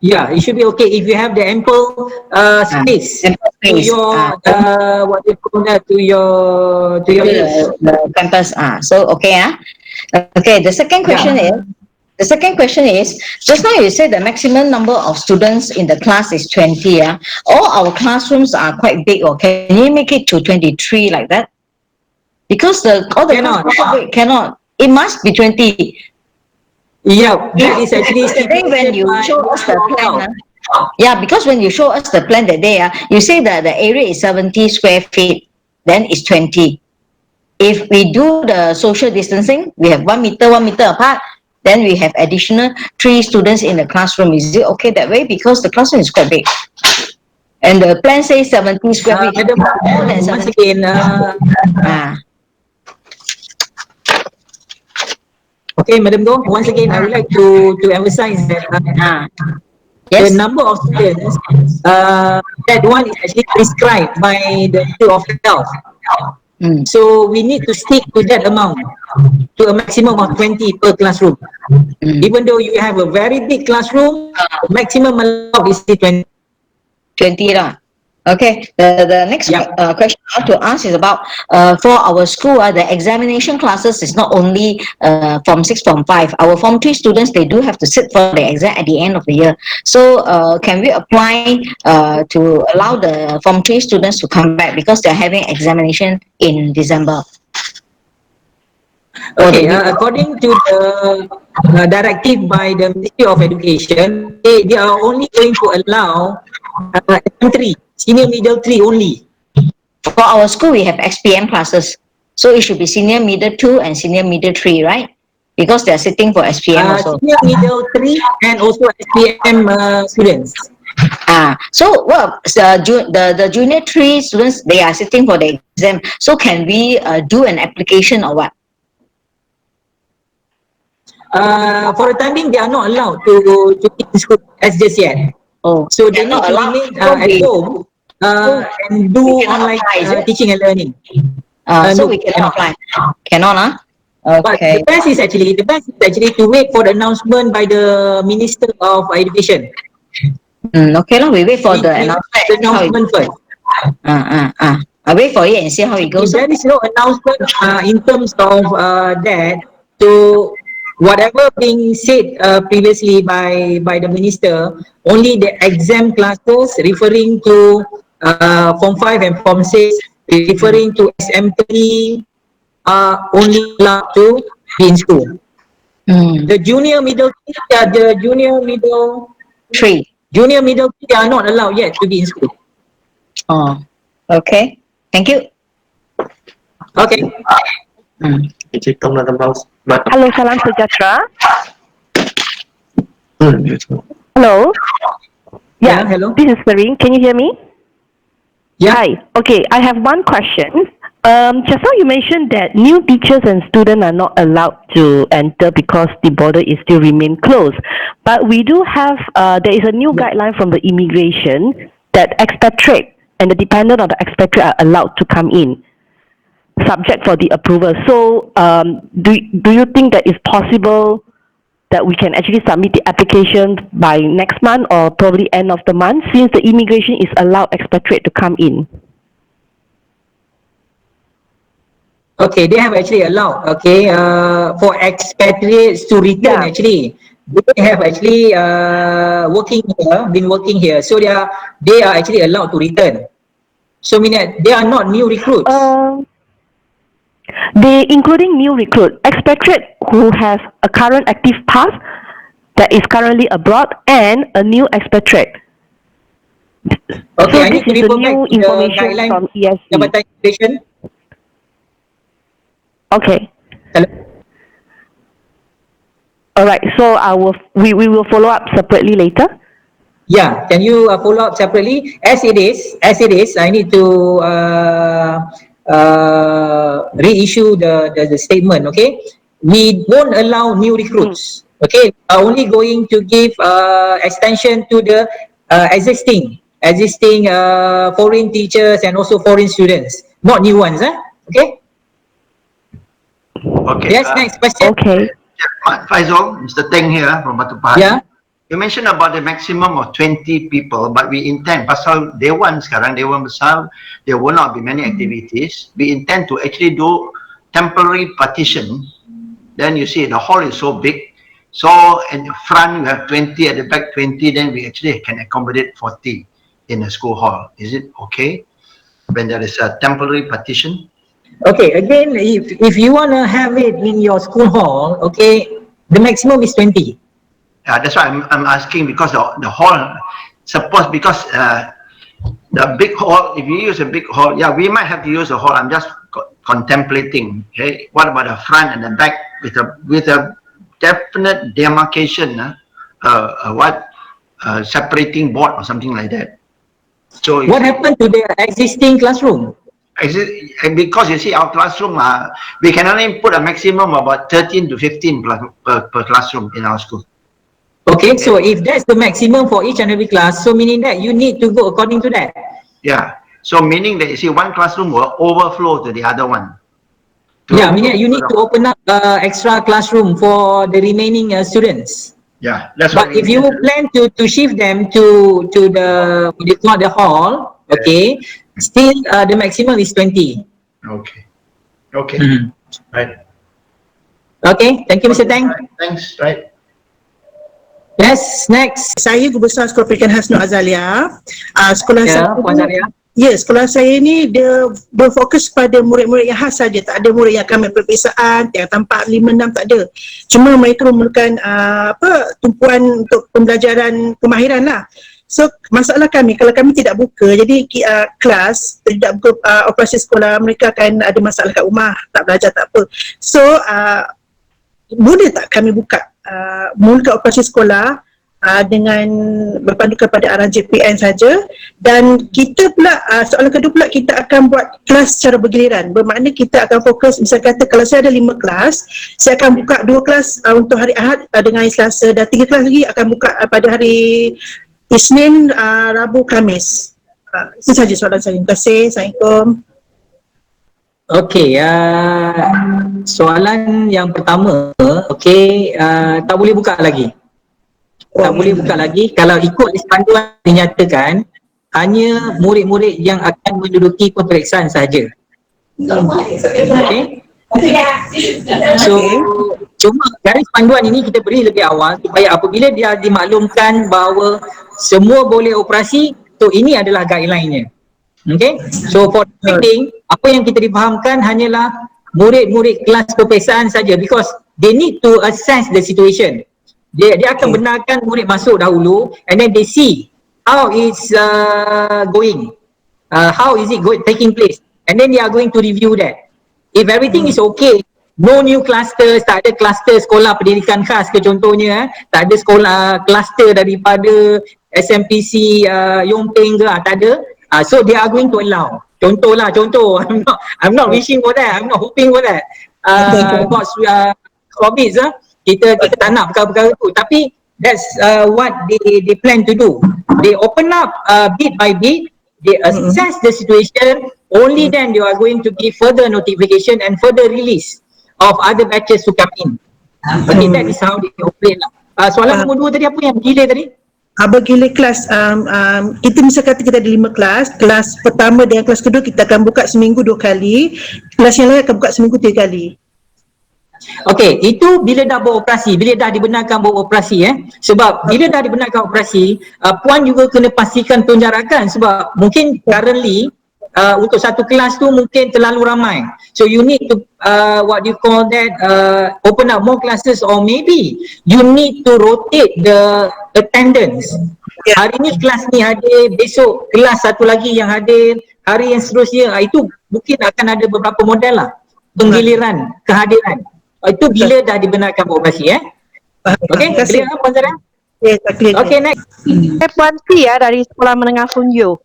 Yeah, it should be okay if you have the ample space to your what you call that, to your the campus. So okay, okay. The second question is, just now you said the maximum number of students in the class is 20. All our classrooms are quite big, or can you make it to 23 like that? Because all the Cannot. classrooms are big, cannot. It must be 20. Yeah, that is actually Yesterday when you stipulated show by us the law. plan, yeah, because when you show us the plan that day, you say that the area is 70 square feet, then it's 20. If we do the social distancing, we have 1 meter apart, then we have additional 3 students in the classroom. Is it okay that way? Because the classroom is quite big. And the plan says 70 square feet. Madam, More than once 70. again, okay, Madam Go, once again, I would like to emphasize that the Yes. number of students, that one is actually prescribed by the Ministry of Health. So we need to stick to that amount, to a maximum of 20 per classroom. Even though you have a very big classroom, maximum allowed is 20. 20 lah. Okay. The next question I want to ask is about for our school, the examination classes is not only Form 6, Form 5. Our Form 3 students, they do have to sit for the exam at the end of the year. So can we apply to allow the Form 3 students to come back because they're having examination in December? Okay, according to the directive by the Ministry of Education, they are only going to allow M3, senior middle 3 only. For our school, we have XPM classes. So it should be senior middle 2 and senior middle 3, right? Because they're sitting for SPM also. Senior middle 3 and also SPM students. So well, the junior 3 students, they are sitting for the exam. So can we do an application or what? For the time being, they are not allowed to keep in school as just yet. Oh, so they need to remain at home and do online teaching and learning. So we cannot apply. Cannot, But Okay. the best is actually to wait for the announcement by the Minister of Education. Okay, we wait for the announcement first. I wait for it and see how it goes. If there is no announcement in terms of that, to whatever being said previously by the minister, only the exam classes referring to Form 5 and Form 6, referring to SM3, are only allowed to be in school. The junior middle 3, they are not allowed yet to be in school. Oh, okay. Thank you. Okay. Hello, Salam Sejahtera. Hello. Yeah, hello. This is Serene. Can you hear me? Yeah. Hi. Okay, I have one question. Just now you mentioned that new teachers and students are not allowed to enter because the border is still remain closed. But we do have, there is a new guideline from the immigration that expatriate and the dependent of the expatriate are allowed to come in, subject for the approval. So, do you think that it's possible that we can actually submit the application by next month or probably end of the month, since the immigration is allowed expatriate to come in? Okay, they have actually allowed, okay, for expatriates to return actually. They have actually been working here. So they are actually allowed to return. So meaning they are not new recruits. They including new recruit, expatriate who has a current active pass that is currently abroad and a new expatriate. Okay, So I this need to is the refer back new to the information guideline from ESC. Jabatan Immigration. Okay. Hello? All right. So we will follow up separately later. Yeah, can you follow up separately? As it is, I need to reissue the statement, okay? We won't allow new recruits, okay? We are only going to give extension to the existing foreign teachers and also foreign students, not new ones, okay? Okay. Yes, next question. Okay. Faisal, Mr. Teng here from Batu Pahat. Yeah. You mentioned about the maximum of 20 people, but we intend, pasal Dewan sekarang, Dewan Besar, there will not be many activities. We intend to actually do temporary partition. Then you see the hall is so big. So in the front you have 20, at the back 20, then we actually can accommodate 40 in a school hall. Is it okay when there is a temporary partition? Okay, again, if you want to have it in your school hall, okay, the maximum is 20. Yeah, that's why I'm asking, because the hall, suppose because the big hall, if you use a big hall, yeah, we might have to use a hall. I'm just contemplating. Okay, what about the front and the back with a definite demarcation, separating board or something like that. So what happened to the existing classroom? Because you see our classroom, we can only put a maximum of about 13 to 15 per classroom in our school. Okay, so if that's the maximum for each and every class, so meaning that you need to go according to that. Yeah, so meaning that you see one classroom will overflow to the other one. Yeah, meaning you need to open up extra classroom for the remaining students. Yeah, that's but what if you plan to shift them to the hall, okay, still the maximum is 20. Okay. Okay. Right. Okay, thank you, Mr. Tang. Thanks. Right. Yes, next. Saya Guru Besar Sekolah Pendidikan Hasnul Azalia. Sekolah saya Puan Zaria. Ya, sekolah saya ni dia berfokus pada murid-murid yang khas saja. Tak ada murid yang akan ambil peperiksaan, yang tanpa 5-6 tak ada. Cuma mereka memerlukan tumpuan untuk pembelajaran kemahiran lah. So masalah kami, kalau kami tidak buka, jadi kelas tidak buka operasi sekolah, mereka akan ada masalah kat rumah, tak belajar tak apa. So boleh tak kami buka mulakan operasi sekolah dengan berpandukan pada arahan JPN saja, dan kita pula soalan kedua pula, kita akan buat kelas secara bergiliran. Bermakna kita akan fokus, misal kata kalau saya ada 5 kelas, saya akan buka 2 kelas untuk hari Ahad dengan hari Selasa, dan 3 kelas lagi akan buka pada hari Isnin, Rabu, Khamis. Itu saja soalan saya. Terima kasih. Assalamualaikum. Okey, soalan yang pertama, okey, tak boleh buka lagi. Tak boleh buka lagi. Kalau ikut panduan dinyatakan, hanya murid-murid yang akan menduduki peperiksaan sahaja. Okey. So, cuma garis panduan ini kita beri lebih awal supaya apabila dia dimaklumkan bahawa semua boleh operasi, so ini adalah guideline-nya. Okay, so for training, apa yang kita difahamkan hanyalah murid-murid kelas peperiksaan saja, because they need to assess the situation. Dia akan benarkan murid masuk dahulu, and then they see how it's going, how is it taking place, and then they are going to review that. If everything is okay, no new clusters, tak ada cluster sekolah pendidikan khas ke contohnya, tak ada sekolah cluster daripada SMPC Yongpeng ke, tak ada. So they are going to allow. Contoh. I'm not wishing for that. I'm not hoping for that. About COVID, kita tak nak perkara-perkara tu. Tapi that's what they plan to do. They open up bit by bit. They assess the situation. Only then they are going to give further notification and further release of other batches to come in. Okay, that is how they operate lah. Soalan nombor 2 tadi apa yang delay tadi? Apabila kelas kita misal kata kita ada 5 kelas, kelas pertama dengan kelas kedua kita akan buka seminggu 2 kali, kelas yang lain akan buka seminggu 3 kali. Okey, itu bila dah beroperasi, bila dah dibenarkan beroperasi Sebab bila dah dibenarkan operasi, puan juga kena pastikan penjarakan sebab mungkin currently untuk satu kelas tu mungkin terlalu ramai. So you need to what you call that open up more classes, or maybe you need to rotate the attendance. Hari ni kelas ni hadir, besok kelas satu lagi yang hadir, hari yang seterusnya. Itu mungkin akan ada beberapa model lah penggiliran kehadiran. Itu bila dah dibenarkan beroperasi Okey, clear Puan Zara? Ya, tak clear. Okey, next. Saya Puan T dari Sekolah Menengah Funyo,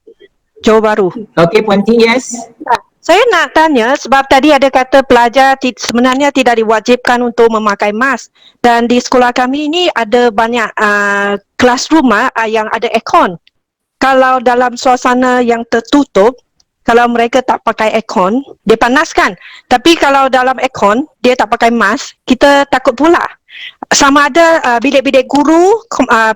Johor Bahru. Okey, Puan T, yes. Saya nak tanya sebab tadi ada kata pelajar sebenarnya tidak diwajibkan untuk memakai mask, dan di sekolah kami ini ada banyak classroom yang ada aircon. Kalau dalam suasana yang tertutup, kalau mereka tak pakai aircon, dia panas kan? Tapi kalau dalam aircon, dia tak pakai mask, kita takut pula. Sama ada bilik-bilik guru,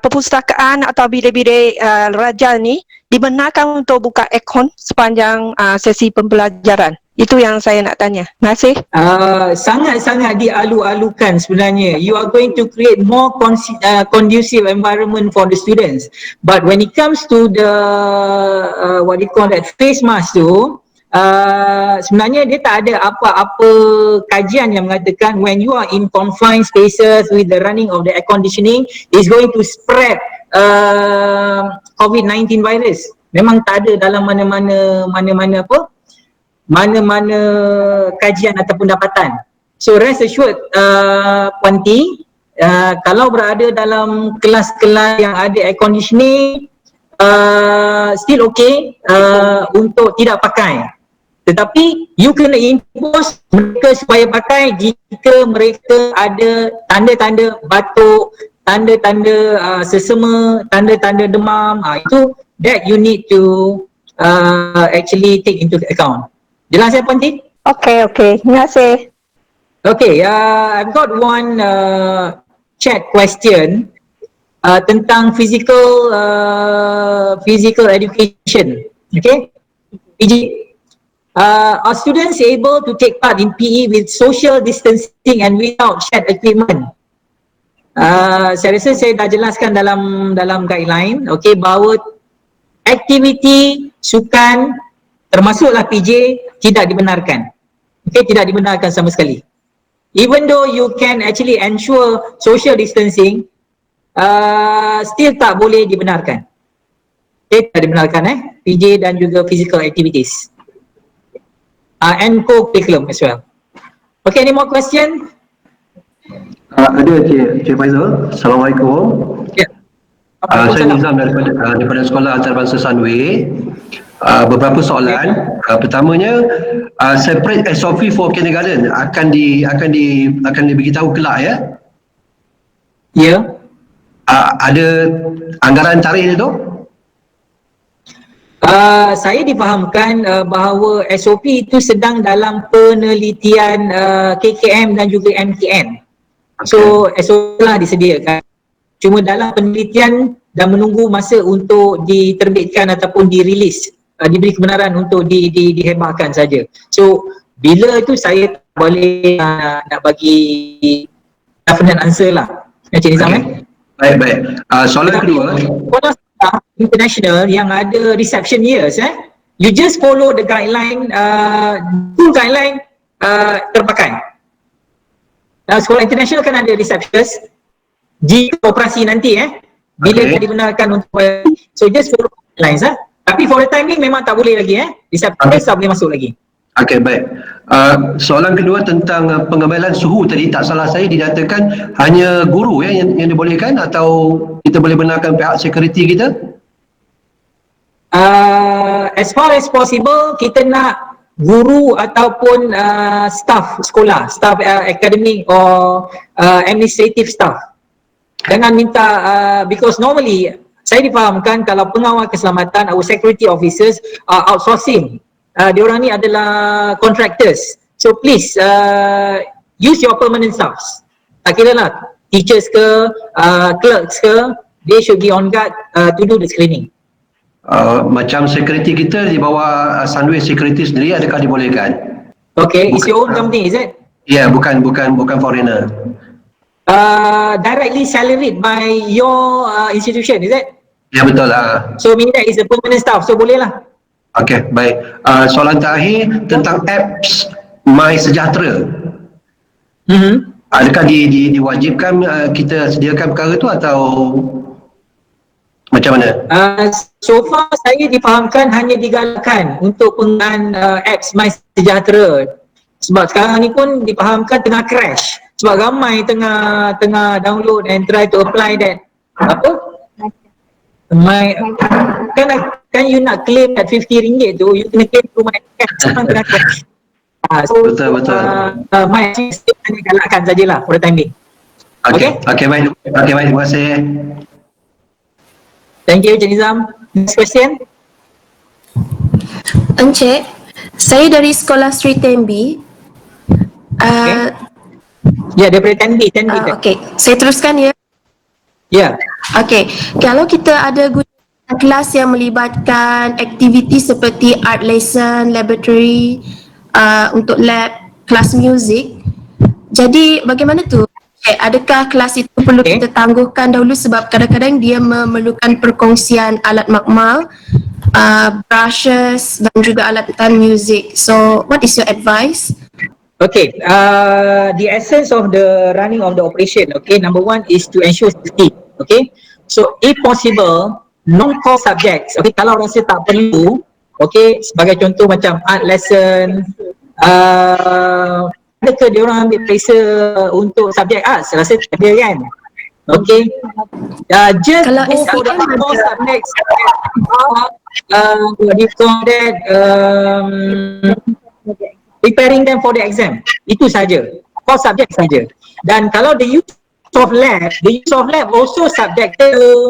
perpustakaan atau bilik-bilik rajal ni dibenarkan untuk buka aircon sepanjang sesi pembelajaran. Itu yang saya nak tanya. Terima kasih. Sangat-sangat dialu-alukan sebenarnya. You are going to create more conducive environment for the students. But when it comes to the what you call that face mask tu, sebenarnya dia tak ada apa-apa kajian yang mengatakan when you are in confined spaces with the running of the air conditioning is going to spread COVID-19 virus. Memang tak ada dalam mana-mana kajian ataupun dapatan. So rest assured Puan T, kalau berada dalam kelas-kelas yang ada air conditioning, still okay untuk tidak pakai. Tetapi you kena impose mereka supaya pakai jika mereka ada tanda-tanda batuk, tanda-tanda sesama, tanda-tanda demam. Itu that you need to actually take into account. Jelas Puan T? Okay. Terima kasih. Okay, I've got one chat question tentang physical education. Okay, PG. Are students able to take part in PE with social distancing and without shared equipment? Saya rasa saya dah jelaskan dalam guideline, okay, bahawa aktiviti sukan termasuklah PJ tidak dibenarkan. Okay, tidak dibenarkan sama sekali. Even though you can actually ensure social distancing, still tak boleh dibenarkan. Okay, tak dibenarkan PJ dan juga physical activities. And co-curriculum as well. Okay, any more question? Ada Cik Faizal. Assalamualaikum. Ya. Saya Nizam daripada Sekolah Antarabangsa Sunway. Beberapa soalan. Pertamanya, separate SOP for kindergarten akan diberitahu kelak ya? Ya. Ada anggaran tarikh itu? Saya difahamkan bahawa SOP itu sedang dalam penelitian KKM dan juga MKN. So SOP telah disediakan. Cuma dalam penelitian dan menunggu masa untuk diterbitkan ataupun dirilis, diberi kebenaran untuk dihebahkan saja. So bila itu saya tak boleh nak bagi definite answer lah. Encik Nizam Baik. Soalan kedua. International yang ada reception years you just follow the guideline, full guideline terpakai. Sekolah international kan ada receptions jika operasi nanti bila dah dibenarkan untuk so just follow guidelines tapi for the time ni memang tak boleh lagi receptions tak boleh masuk lagi. Okey, baik. Soalan kedua tentang pengambilan suhu tadi, tak salah saya dinyatakan hanya guru yang dibolehkan atau kita boleh benarkan pihak security kita? As far as possible, kita nak guru ataupun staff sekolah, staff academic or administrative staff. Jangan minta, because normally saya difahamkan kalau pengawal keselamatan, our security officers are outsourcing. Diorang ni adalah contractors. So please use your permanent staffs. Tak kira lah teachers ke, clerks ke, they should be on guard to do the screening. Macam security kita di bawah Sunway Security sendiri, adakah dibolehkan? Okay, it's your own company, is it? Ya, bukan foreigner. Directly salaried by your institution, is it? Ya, betul lah. So meaning that is a permanent staff, so boleh lah. Okey, baik. Soalan terakhir tentang apps My Sejahtera. Adakah diwajibkan kita sediakan perkara tu atau macam mana? So far saya difahamkan hanya digalakkan untuk penggunaan apps My Sejahtera. Sebab sekarang ni pun difahamkan tengah crash. Sebab ramai tengah download and try to apply that kan you nak claim that RM50 tu, you kena claim through My Account, sekarang tengah crash. Betul. My Account hanya galakkan sajalah for the time being. Okey, baik. Terima kasih. Thank you, Encik Nizam. Next question. Encik, saya dari sekolah Sri Tembi. Ya, daripada 10B. Okey, saya teruskan ya. Ya. Okey, kalau kita ada guna kelas yang melibatkan aktiviti seperti art lesson, laboratory, untuk lab, kelas muzik, jadi bagaimana tu? Adakah kelas itu perlu kita tangguhkan dahulu sebab kadang-kadang dia memerlukan perkongsian alat makmal, brushes dan juga alatan muzik. So, what is your advice? Okay, the essence of the running of the operation, okay, number one is to ensure safety, okay. So, if possible, non-core subjects, okay, kalau rasa tak perlu, okay, sebagai contoh macam art lesson, adakah dia orang ambil periksa untuk subjek arts? Rasa tak ada kan? Okay, just kalau go for the core subjects, what do you call that, preparing them for the exam, itu saja, core subject saja. Dan kalau the use of lab also subject to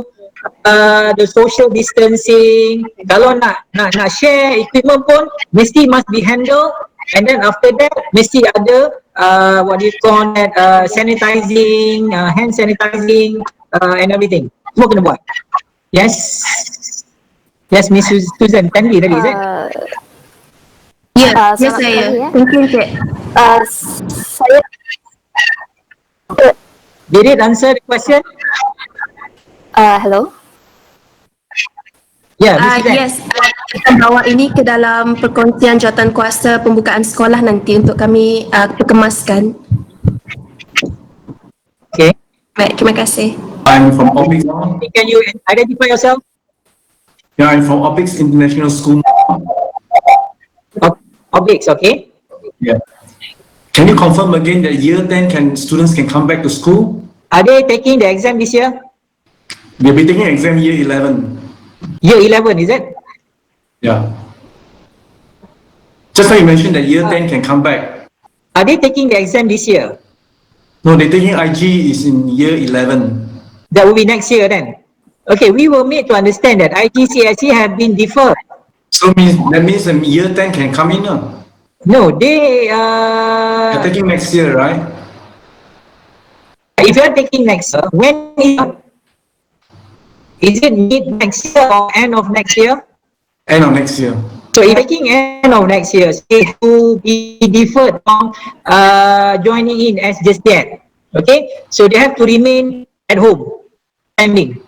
the social distancing. Kalau nak share equipment pun mesti must be handled, and then after that mesti ada what do you call that, sanitizing, hand sanitizing, and everything. Semua kena buat. Yes, Miss Susan tadi is it? Ya, saya. Thank you, Encik. Saya Did it answer the question? hello. Yeah, Miss Suzanne. Yes, kita bawa ini ke dalam perkongsian jawatan kuasa pembukaan sekolah nanti untuk kami perkemaskan. Okay. Baik, terima kasih. I'm from Opix. Can you identify yourself? Yeah, I'm from Opix International School. Objects, okay. Yeah. Can you confirm again that year 10 students can come back to school? Are they taking the exam this year? They'll be taking exam year 11. Year 11, is it? Yeah. Just now you mentioned that year 10 can come back. Are they taking the exam this year? No, they're taking IG is in year 11. That will be next year then. Okay, we were made to understand that IGCSE have been deferred. So that means year 10 can come in. No, they They're taking next year, right? if you are taking next year, when is it mid next year or end of next year? End of next year. So if taking end of next year, they have to be deferred from joining in as just yet. Okay, so they have to remain at home pending.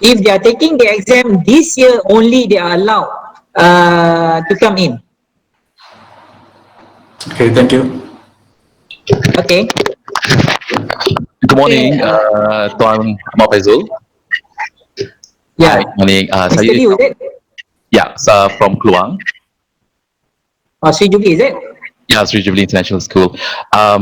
If they are taking the exam this year only, they are allowed to come in. Okay, thank you. Okay. Good morning, Tuan Ahmad Faizul. Yeah. Hi, good morning. Mr. Liu, is it? Yeah, from Kluang. Sri Jubilee, is it? Yeah, Sri Jubilee International School.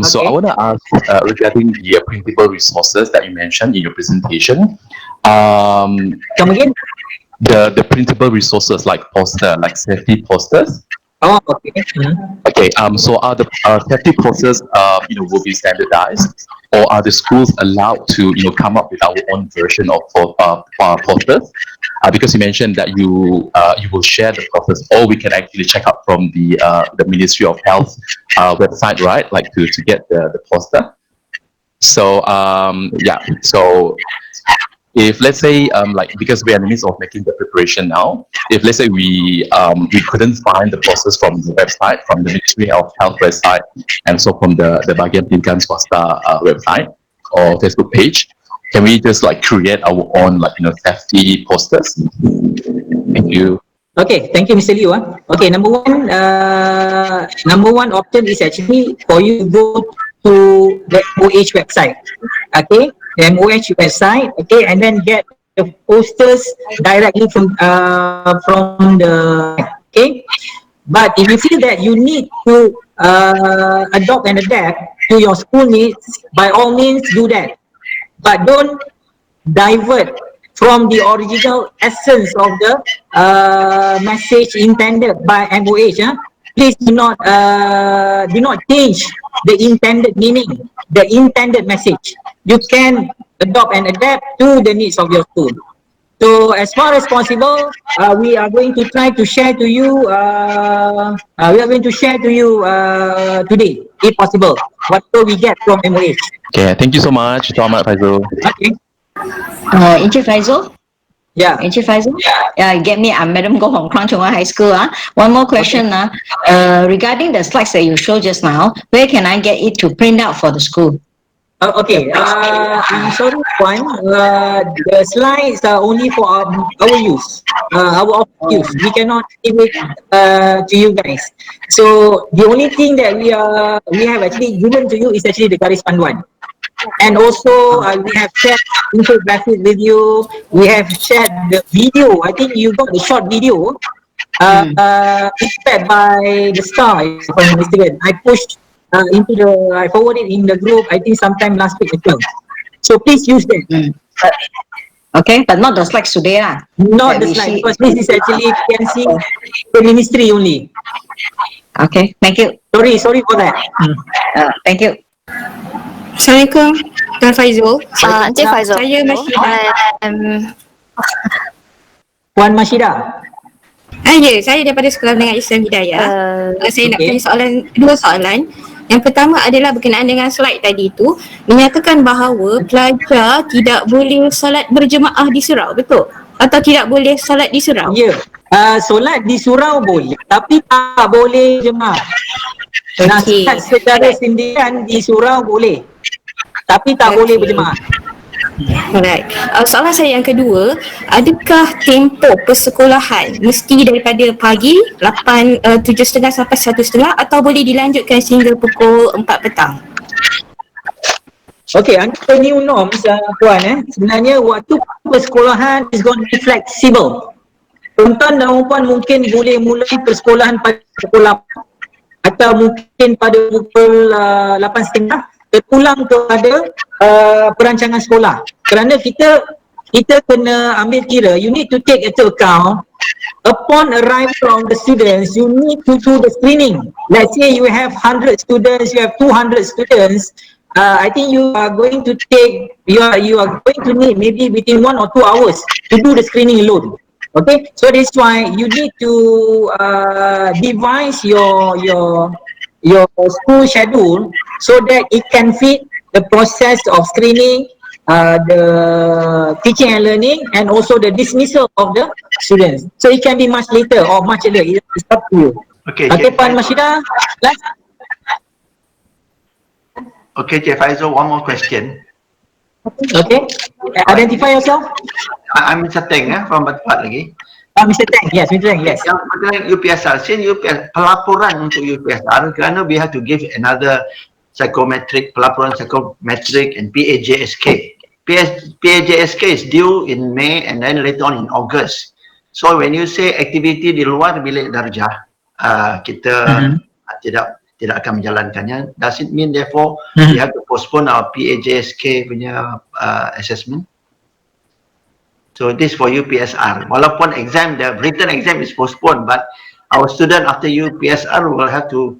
So I want to ask regarding the printable resources that you mentioned in your presentation. Come again? The printable resources like poster, like safety posters. Oh, okay. Okay. So are the safety posters, will be standardized, or are the schools allowed to, come up with our own version of posters? Because you mentioned that you will share the posters, or we can actually check out from the Ministry of Health website, right? Like to get the poster. So yeah. So if let's say like because we are in the midst of making the preparation now, if let's say we couldn't find the process from the website, from the Ministry of Health website, and so from the Bahagian Pendidikan Swasta website or Facebook page, can we just like create our own safety posters? Thank you. Okay, thank you, Mr. Liu. Okay, number one option is actually for you to go to the MOH website. Okay, the MOH website. Okay, and then get the posters directly from the. Okay, but if you feel that you need to adopt and adapt to your school needs, by all means do that. But don't divert from the original essence of the message intended by MOH. Please do not change the intended meaning, the intended message. You can adopt and adapt to the needs of your school. So as far as possible, we are going to try to share to you. Today, if possible, whatever we get from MOH. Okay, thank you so much, Tuan Ahmad Faizul. Okay. Encik Faizul? Yeah. Encik Faizul? Yeah, get me. I'm Madam Goh from Klang Chung High School. One more question. Regarding the slides that you showed just now, where can I get it to print out for the school? Okay, I'm sorry, Puan. The slides are only for our use, our office use. We cannot give it to you guys. So the only thing that we have actually given to you is actually the garis panduan. And also we have shared infographic with you. We have shared the video. I think you got the short video prepared by the Star, if I'm not mistaken. I forwarded in the group, I think sometime last week as well. So please use them. Okay, but not the slides today. Not the slides, because this is actually PNC, the ministry only. Okay, thank you. Sorry for that. Thank you. Assalamualaikum, Tuan Faizul. Encik Faizul. Saya Mashida. Puan Mashida. Ya, saya daripada Sekolah Menengah Islam Hidayah. Saya nak tanya dua soalan. Yang pertama adalah berkenaan dengan slide tadi tu, menyatakan bahawa pelajar tidak boleh solat berjemaah di surau, betul? Atau tidak boleh solat di surau? Ya, solat di surau boleh, tapi tak boleh jemaah. Nasihat secara sendirian di surau boleh, tapi tak boleh berjemaah. Alright. Soalan saya yang kedua, adakah tempoh persekolahan mesti daripada pagi 7.30 sampai 1.30 atau boleh dilanjutkan sehingga pukul 4 petang? Okay, under new norms, Puan, sebenarnya waktu persekolahan is going to be flexible. Tuan-tuan dan puan mungkin boleh mulai persekolahan pada pukul 8 atau mungkin pada pukul 8.30 terpulang kepada perancangan sekolah. Kerana kita kena ambil kira, you need to take into account upon arrival of the students, you need to do the screening. Let's say you have 100 students, you have 200 students, I think you are going to need maybe between 1 or 2 hours to do the screening alone. Okay, so that's why you need to devise your school schedule so that it can fit the process of screening, the teaching and learning, and also the dismissal of the students. So it can be much later or much earlier. It's up to you. Okay, Puan Mashida, last. Okay, Cik Faizul, one more question. Okay, identify yourself. I'm Mr. Teng from Batu lagi. Mr. Teng, yes, Mr. Teng, yes. Yang berkenaan UPSR, pelaporan untuk UPSR, kerana we have to give another pelaporan psychometric and PAJSK. PAJSK is due in May and then later on in August. So when you say activity di luar bilik darjah, kita tidak akan menjalankannya. Does it mean therefore we have to postpone our PAJSK punya assessment? So this for UPSR. Walaupun exam, the written exam is postponed, but our student after UPSR will have to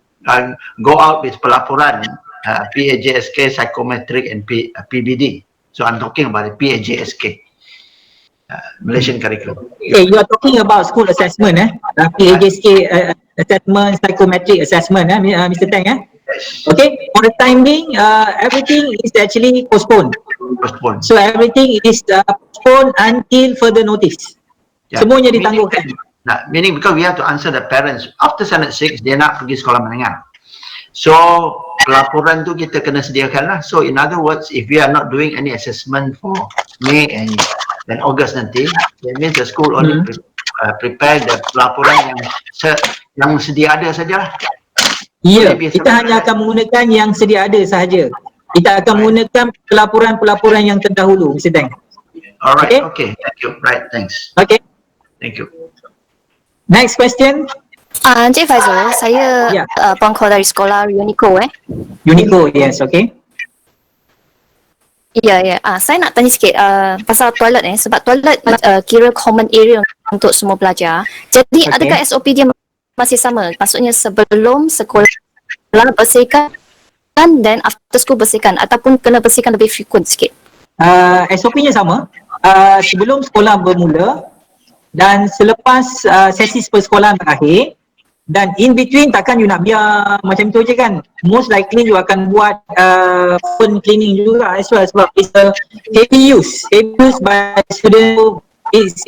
go out with pelaporan PAJSK, psychometric and PBD. So I'm talking about the PAJSK, Malaysian curriculum. Okay, you are talking about school assessment, PAJSK assessment, psychometric assessment, Mr. Teng, Okay, for the time being, everything is actually postponed. Postponed. So everything is postponed until further notice. Yeah. Semuanya ditangguhkan. Nah, meaning because we have to answer the parents after Senate 6 dia nak pergi sekolah menengah. So pelaporan tu kita kena sediakan lah. So in other words, if we are not doing any assessment for May and then August nanti, that means the school only prepare the pelaporan yang sedia ada sajalah. Ya, kita hanya akan menggunakan yang sedia ada sahaja. Kita akan menggunakan pelaporan-pelaporan yang terdahulu, Mr. Deng. Alright, okay. Thank you. Right, thanks. Okay. Thank you. Next question. Encik Faizal, saya Puan Call dari sekolah Unico Unico, yes, okay. Ya. Saya nak tanya sikit pasal toilet sebab toilet kira common area untuk semua pelajar. Jadi adakah SOP dia masih sama? Maksudnya sebelum sekolah bersihkan dan after school bersihkan ataupun kena bersihkan lebih frequent sikit? SOP-nya sama. Sebelum sekolah bermula dan selepas sesi persekolahan berakhir, dan in between takkan you nak biar macam tu je kan. Most likely you akan buat phone cleaning juga as well, sebab it's a heavy use by student is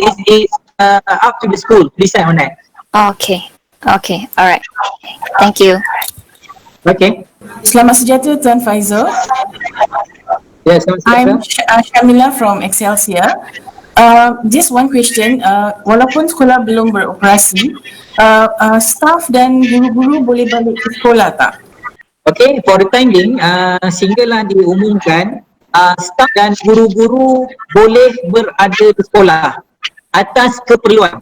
up to the school to decide on that. Okay, alright. Thank you. Okay. Selamat sejahtera Tuan Faizal. Yes, I'm Shamila from Excelsior. Just one question, walaupun sekolah belum beroperasi, staff dan guru-guru boleh balik ke sekolah tak? Okay, for the time being, sehinggalah diumumkan, staff dan guru-guru boleh berada di sekolah atas keperluan.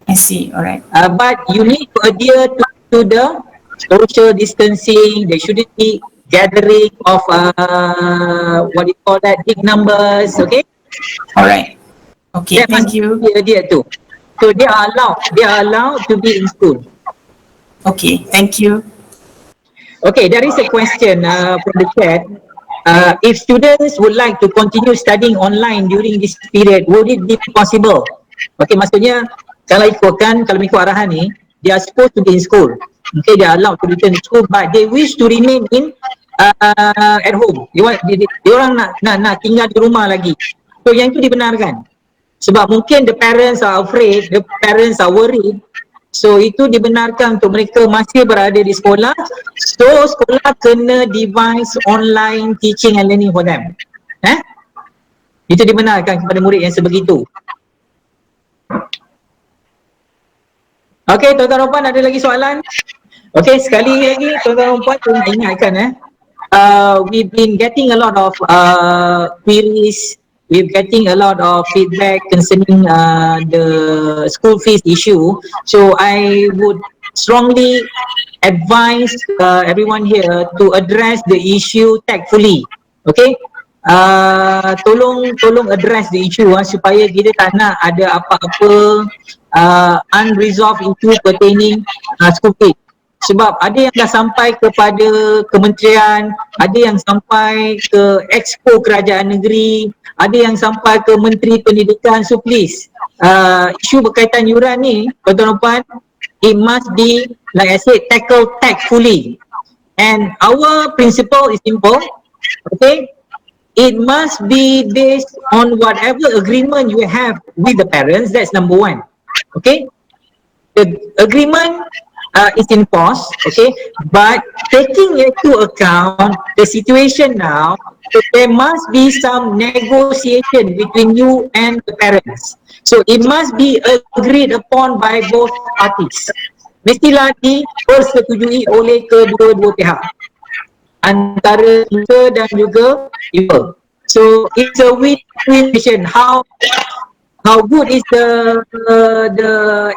I see, alright. But you need to adhere to the social distancing. There shouldn't be gathering of what you call that, big numbers, okay? Alright. Okay, thank you. Adhere to. So they are allowed to be in school. Okay, thank you. Okay, there is a question from the chat. If students would like to continue studying online during this period, would it be possible? Okay, maksudnya kalau ikut arahan ni, they are supposed to be in school. Okay, they are allowed to return to school, but they wish to remain in at home. Dia orang nak tinggal di rumah lagi. So yang itu dibenarkan. Sebab mungkin the parents are afraid, the parents are worried. So itu dibenarkan untuk mereka masih berada di sekolah. So sekolah kena devise online teaching and learning for them. Itu dibenarkan kepada murid yang sebegitu. Okay, tuan-tuan dan puan, ada lagi soalan? Okay, sekali lagi tuan-tuan dan puan, saya ingatkan we've been getting a lot of queries, we're getting a lot of feedback concerning the school fees issue. So I would strongly advise everyone here to address the issue tactfully. Okay, tolong address the issue supaya kita tak nak ada apa-apa unresolved issue pertaining school fee. Sebab ada yang dah sampai kepada kementerian, ada yang sampai ke Exco Kerajaan Negeri, ada yang sampai ke Menteri Pendidikan. So please, isu berkaitan yuran ni, tuan-tuan dan puan, it must be, like I said, tackled tactfully. And our principle is simple, okay? It must be based on whatever agreement you have with the parents. That's number one. Okay, the agreement is in force, okay, but taking into account the situation now, there must be some negotiation between you and the parents. So it must be agreed upon by both parties. Mestilah dipersetujui oleh kedua-dua pihak, antara kita dan juga ibu. So it's a win-win situation. How good is the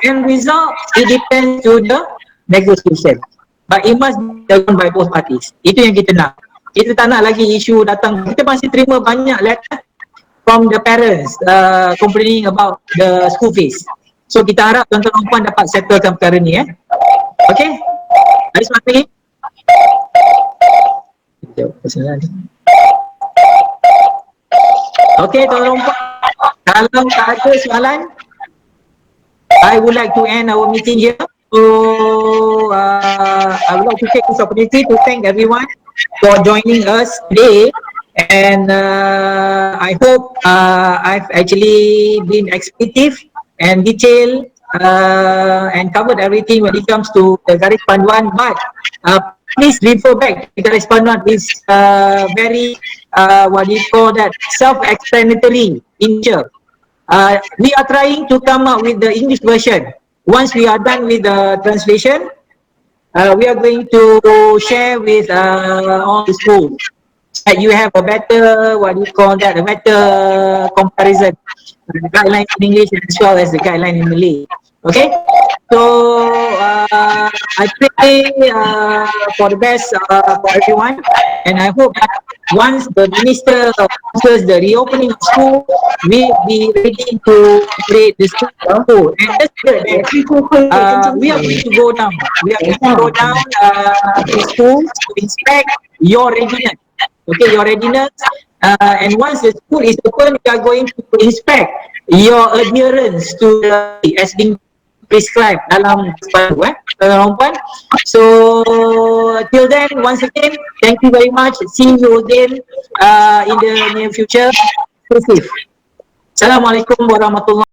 end result? It depends to the negotiation. But it must be done by both parties. Itu yang kita nak. Kita tak nak lagi isu datang. Kita masih terima banyak letter from the parents complaining about the school fees. So kita harap tuan-tuan dan puan dapat settlekan perkara ni. Okay? Ada soalan lagi? Okay, tuan-tuan dan puan. Kalau tak ada soalan, I would like to end our meeting here. So I would like to take this opportunity to thank everyone for joining us today. And I hope I've actually been expletive and detailed and covered everything when it comes to the Garis Panduan. But please refer back. The Garis Panduan is very, self-explanatory in nature. We are trying to come up with the English version. Once we are done with the translation, we are going to share with all the schools. That you have a better, a better comparison, the guideline in English as well as the guideline in Malay. Okay, so I pray for the best for everyone, and I hope that once the minister announces the reopening of school, we will be ready to operate the school. And that's good. We are going to go down. We are going to go down to schools to inspect your readiness. Okay, your readiness, and once the school is open, we are going to inspect your adherence to the as being prescribed dalam peraturan. So till then, once again, thank you very much. See you again in the near future. Stay safe. Assalamualaikum warahmatullahi